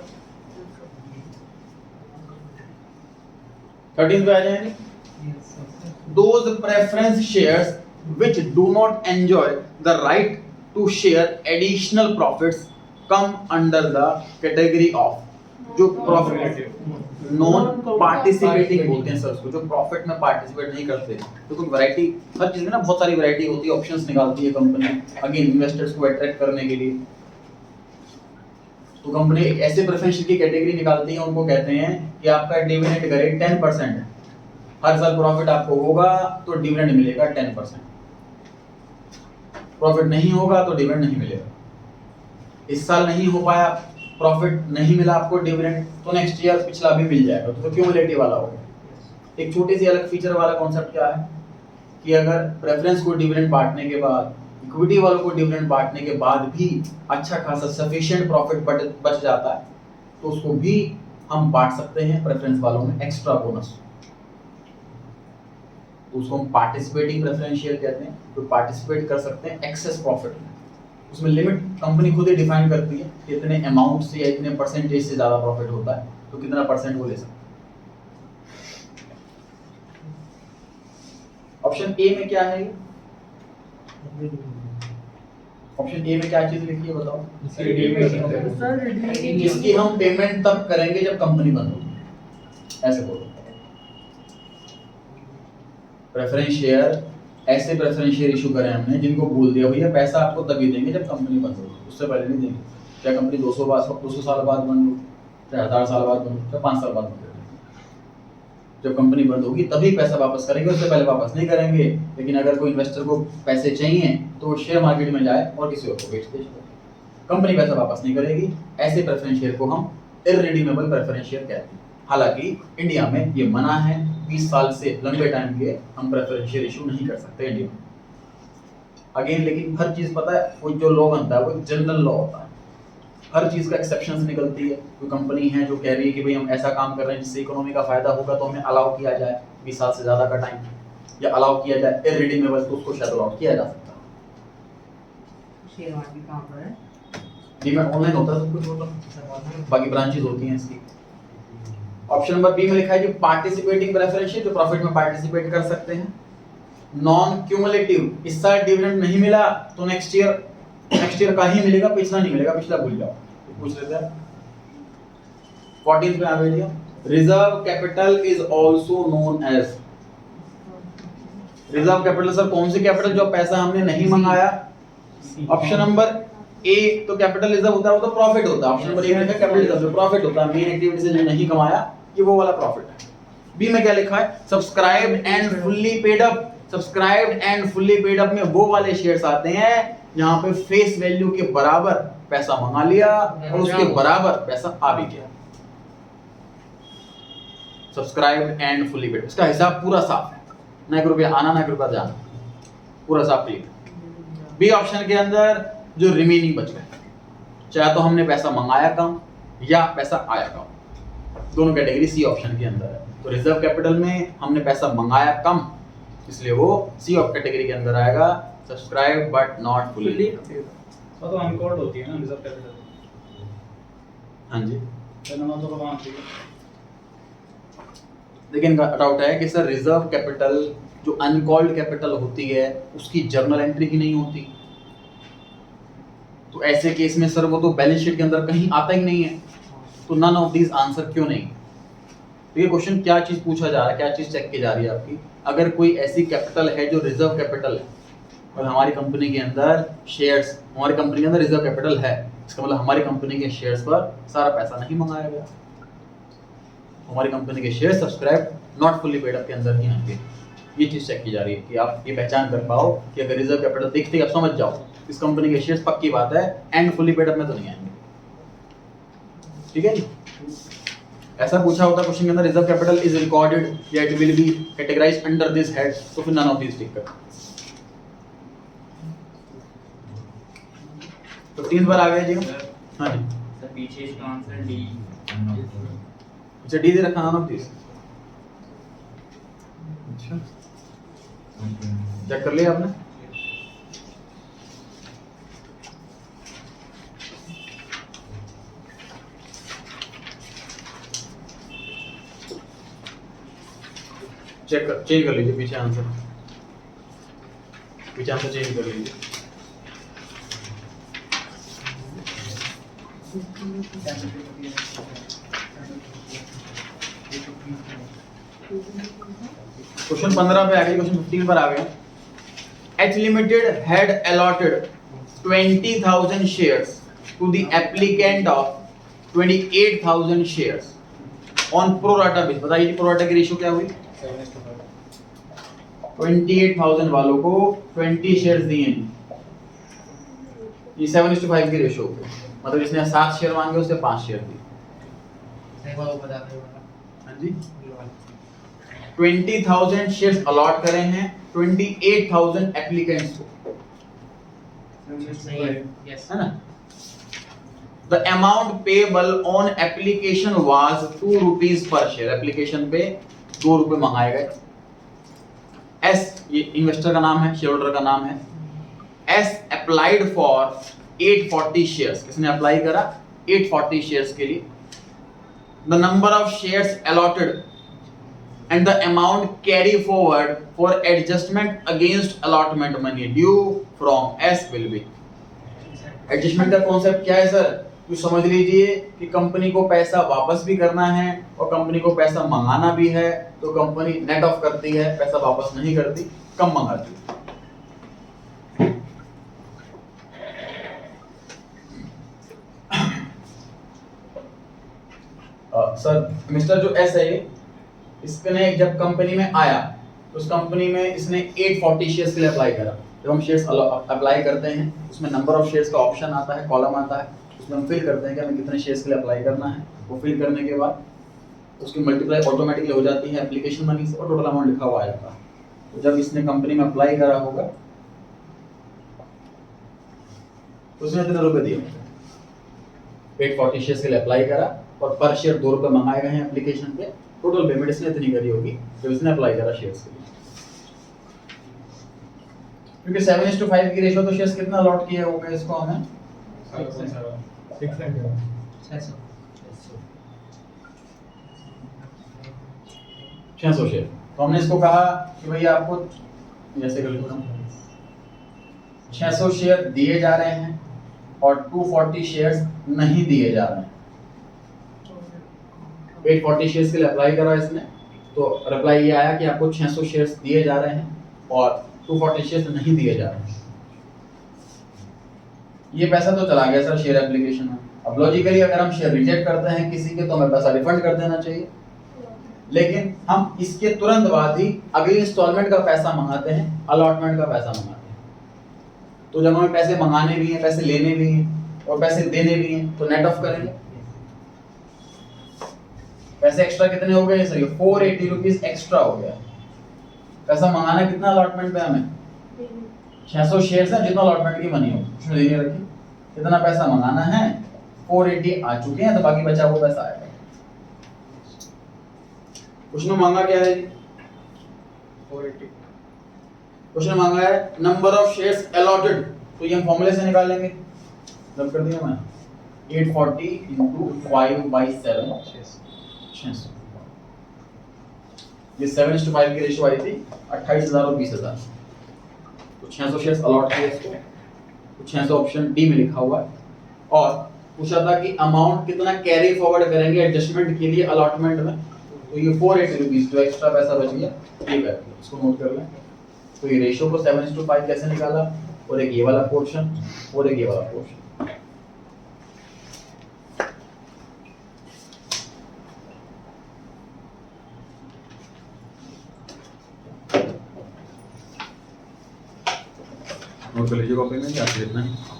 [SPEAKER 1] 13 पे आ जाएंगे। Those preference shares which do not enjoy the right to share additional profits come under the category of जो प्रॉफिट नॉन पार्टिसिपेटिंग बोलते हैं सर उसको, जो प्रॉफिट में पार्टिसिपेट नहीं करते। तो कोई वैरायटी, हर चीज में ना बहुत सारी वैरायटी होती है, ऑप्शंस निकालती है कंपनी अगेन इन्वेस्टर्स को अट्रैक्ट करने के लिए। तो कंपनी ऐसे प्रेफरेंस की कैटेगरी निकालती है, उनको कहते हैं कि आपका डिविडेंड रेट 10% है। हर साल प्रॉफिट आपको होगा तो डिविडेंड मिलेगा 10%, प्रॉफिट नहीं होगा तो डिविडेंड नहीं मिलेगा। इस साल नहीं हो पाया, प्रॉफिट नहीं मिला आपको डिविडेंड, तो नेक्स्ट ईयर पिछला भी मिल जाएगा, तो क्यूमुलेटिव वाला होगा। एक छोटी सी अलग फीचर वाला कॉन्सेप्ट क्या है कि अगर प्रेफरेंस को डिविडेंड बांटने के बाद, इक्विटी वालों को डिविडेंड बांटने के बाद भी अच्छा खासा सफिशिएंट प्रॉफिट बच जाता है तो उसको भी हम बांट सकते हैं प्रेफरेंस वालों में एक्स्ट्रा बोनस। तो उसको हम पार्टिसिपेटिंग प्रेफरेंशियल कहते हैं। तो पार्टिसिपेट कर सकते हैं एक्सेस प्रॉफिट में। उसमें लिमिट कंपनी खुद ही डिफाइन करती है कि इतने अमाउंट से या इतने परसेंटेज से ज्यादा प्रॉफिट होता है तो कितना परसेंट वो ले सकते हैं। ऑप्शन ए में क्या है? ऑप्शन ए में क्या चीज लिखी है बताओ?
[SPEAKER 3] सर रिडीम
[SPEAKER 1] इसकी हम पेमेंट तब करेंगे जब कंपनी बंद होगी, ऐसे बोलो। प्रेफरेंस शेयर, ऐसे प्रेफरेंस शेयर इशू करें हमने जिनको बोल दिया भैया पैसा आपको तभी देंगे जब कंपनी बंद होगी, उससे पहले नहीं देंगे। चाहे कंपनी 200 साल बाद बंद हो, चाहे 1000 साल बाद बंद हो, चाहे 5 साल बाद बंद हो, जब कंपनी बंद होगी तभी पैसा वापस करेंगे, उससे पहले वापस नहीं करेंगे। लेकिन अगर कोई इन्वेस्टर को पैसे चाहिए तो वो शेयर मार्केट में जाए और किसी और को बेच दे, कंपनी पैसा वापस नहीं करेगी। ऐसे प्रेफरेंस शेयर को हम इररिडीमेबल प्रेफरेंस शेयर कहते हैं। हालांकि इंडिया में ये मना है, 20 साल से लंबे टाइम के हम प्रेफरेंस शेयर इशू नहीं कर सकते इंडिया में। अगेन लेकिन हर चीज पता है, कोई जो लॉ बनता है वो जनरल लॉ होता है, हर चीज का एक्सेप्शंस निकलती है। कोई कंपनी है जो कह रही है कि भाई हम ऐसा काम कर रहे हैं जिससे इकोनॉमी का फायदा होगा तो हमें अलाउ किया जाए 20 साल से ज्यादा का टाइम, या अलाउ किया जाए इररिडीमेबल तो उसको शायद अलाउ किया जा सकता है।
[SPEAKER 7] शेयर मार्केट कहाँ पर है?
[SPEAKER 1] डीमैट ऑनलाइन होता है, सब कुछ होता है, बाकी ब्रांचेस होती हैं इसकी। ऑप्शन नंबर बी में लिखा है कि पार्टिसिपेटिंग प्रेफरेंस शेयर, जो प्रॉफिट में पार्टिसिपेट कर सकते हैं। नॉन क्यूमुलेटिव, इस साल डिविडेंड नहीं मिला तो नेक्स्ट ईयर का ही मिलेगा, पिछला नहीं मिलेगा, पिछला भूल जाओ। पूछ लेते हैं 14th पे आ गया, reserve capital is also known as. Reserve capital sir कौन सी कैपिटल? जो पैसा हमने नहीं मंगाया। ऑप्शन नंबर ए तो कैपिटल रिजर्व होता है, वो तो प्रॉफिट होता है। ऑप्शन नंबर ए में लिखा कैपिटल रिजर्व, जो प्रॉफिट होता है, मेन एक्टिविटी से जो नहीं कमाया ये वो वाला प्रॉफिट है। बी में क्या लिखा है? Subscribed and fully paid up. Subscribed and fully paid up में वो वाले शेयर्स आते हैं जहां पे फेस वैल्यू के बराबर पैसा मंगा लिया और उसके बराबर पैसा आ भी गया। सब्सक्राइब्ड एंड फुल्ली पेड, इसका हिसाब पूरा साफ है, ना 1 रुपया आना ना 1 रुपया जाना, पूरा साफ क्लियर। बी ऑप्शन के अंदर जो रिमेनिंग बच गए, चाहे तो हमने पैसा मंगाया कम या पैसा आया कम, दोनों कैटेगरी सी ऑप्शन के अंदर है। तो रिजर्व कैपिटल में हमने पैसा मंगाया कम, इसलिए वो सी ऑफ कैटेगरी के अंदर आएगा। Subscribe but not fully.
[SPEAKER 4] वो तो अनकॉल्ड होती है ना रिजर्व कैपिटल।
[SPEAKER 1] हाँ जी,
[SPEAKER 4] जनना तो वहां थी।
[SPEAKER 1] लेकिन डाउट है कि सर रिजर्व कैपिटल जो अनकॉल्ड कैपिटल होती है उसकी जर्नल एंट्री ही नहीं होती, तो ऐसे केस में सर वो तो बैलेंस शीट के अंदर कहीं आता ही नहीं है, तो नन ऑफ दीज आंसर क्यों नहीं? तो ये क्वेश्चन क्या चीज पूछा जा रहा है, क्या चीज चेक की जा रही है आपकी? अगर कोई ऐसी कैपिटल है जो रिजर्व कैपिटल है और हमारी कंपनी के अंदर शेयर्स, हमारी कंपनी के अंदर रिजर्व कैपिटल है, इसका मतलब हमारी कंपनी के शेयर्स पर सारा पैसा नहीं मंगाया गया, हमारी कंपनी के share subscribe not fully paid up के अंदर ही आएंगे। ये चीज चेक की जा रही है कि आप ये पहचान कर पाओ कि अगर रिजर्व कैपिटल देखते ही आप समझ जाओ इस कंपनी के शेयर्स पक्की बात है एंड फुल्ली पेड अप में तो नहीं आएंगे। ठीक है जी, ऐसा पूछा होता क्वेश्चन के अंदर रिजर्व कैपिटल इज रिकॉर्डेड या it will be categorised under this head, तो फिर नन ऑफ दीस टिक कर। तो 3 बार आ गया जी। हाँ जी
[SPEAKER 5] सर पीछे इसका आंसर डी।
[SPEAKER 1] अच्छा डी दे रखा नन ऑफ दीस। अच्छा चेक कर लिया आपने? चेक कर, चेंज कर लीजिए पीछे आंसर चेंज कर लीजिए। क्वेश्चन 15 पे आ गया, क्वेश्चन 15 पर आ गया। H Limited had allotted 20,000 shares to the applicant of 28,000 shares on pro rata basis। बताइए प्रो राटा की रेशियो क्या हुई? 28,000 वालों को 20 शेयर्स दिए, ये 7:5 की रेशियो होगी, मतलब जिसने 7 शेयर मांगे उससे 5 शेयर दिए।
[SPEAKER 7] सही बात बता रहे हो।
[SPEAKER 1] हाँ जी, 20,000 शेयर्स अलॉट करे हैं 28,000 एप्लीकेंट्स को,
[SPEAKER 7] सही है। यस
[SPEAKER 1] है ना? The amount payable on application was 2 rupees per share। Application पे 2 रुपए मंगाए गए। S ये इन्वेस्टर का नाम है, शेयर होल्डर का नाम है। S applied for 840 shares। किसने अप्लाई करा? 840 शेयर्स के लिए। The number of shares allotted and the amount carry forward for adjustment against allotment money due from S will be। Adjustment का कॉन्सेप्ट क्या है सर? तो समझ लीजिए कि कंपनी को पैसा वापस भी करना है और कंपनी को पैसा मंगाना भी है, तो कंपनी नेट ऑफ करती है, पैसा वापस नहीं करती, कम मंगाती है। सर मिस्टर जो एस है, इसने जब कंपनी में आया तो उस कंपनी में इसने 840 शेयर्स के लिए अप्लाई करा। जब हम शेयर्स अप्लाई करते हैं उसमें नंबर ऑफ शेयर्स का ऑप्शन आता है, कॉलम आता है, उसमें हम फिल करते हैं कि हमें कितने शेयर्स के लिए अप्लाई करना है। वो फिल करने के बाद उसकी मल्टीप्लाई ऑटोमेटिकली हो जाती है एप्लीकेशन मनी से और टोटल अमाउंट लिखा हुआ आ जाता है। तो जब इसने कंपनी में अप्लाई करा होगा तो उसने इतने रुपए दिए, 840 शेयर्स के लिए अप्लाई करा और पर शेयर 2 रुपए मंगाए गए हैं एप्लीकेशन पे। टोटल पेमेंट इसने इतनी करी होगी जब इसने अप्लाई करा शेयर्स के लिए। क्योंकि 7:5 की रेशियो तो शेयर्स कितना अलॉट किया होगा इसको हमें 600 शेयर। तो हमने इसको कहा कि भैया आपको जैसे कर लेता हूं 600 शेयर दिए जा रहे हैं और 240 शेयर्स नहीं दिए जा रहे हैं। 840 शेयर्स के लिए अप्लाई करा इसने, तो रिप्लाई ये आया कि आपको 600 शेयर्स दिए जा रहे हैं और 240 शेयर्स नहीं दिए जा रहे हैं। ये पैसा तो चला गया सर शेयर एप्लीकेशन में। अब लॉजिकली अगर हम शेयर रिजेक्ट करते हैं किसी के तो हमें पैसा रिफंड कर देना चाहिए, लेकिन हम इसके तुरंत बाद ही अगली इंस्टॉलमेंट का पैसा मंगाते हैं, अलॉटमेंट का पैसा मंगाते हैं। तो जब हमें पैसे मंगाने भी हैं, पैसे लेने भी हैं और पैसे देने भी हैं तो नेट ऑफ करेंगे। पैसे एक्स्ट्रा कितने हो गए सर? ये 480 रुपीज एक्स्ट्रा हो गया। पैसा मंगाना कितना अलॉटमेंट पे हमें? 600 शेयर्स है, जितना अलॉटमेंट की मनी हो उसमें देने रखी, इतना पैसा मंगाना है, 480 आ चुके हैं तो बाकी बचा हुआ पैसा आएगा। उसने मांगा क्या है? 480। उसने मांगा है नंबर ऑफ शेयर्स अलॉटेड, तो ये हम फॉर्मूले से निकालेंगे। रब कर दिया मैंने 840 into 5/7 600। ये 7:5 की रेशियो आई थी 28,000 और 20,000। तो 600 शेयर्स अलॉट किए इसको, तो 600 ऑप्शन डी में लिखा हुआ है। और पूछा था कि अमाउंट कितना कैरी फॉरवर्ड करेंगे एडजस्टमेंट के लिए अलॉटमेंट में, तो ये 480 रुपीज जो एक्स्ट्रा पैसा बच गया ये कर लो, इसको नोट कर लें। तो ये रेशियो को 7:5 कैसे निकाला, और एक ये वाला पोर्शन और एक ये वाला पोर्शन। नोट कर लीजिए कॉपी में, क्या लिखना है।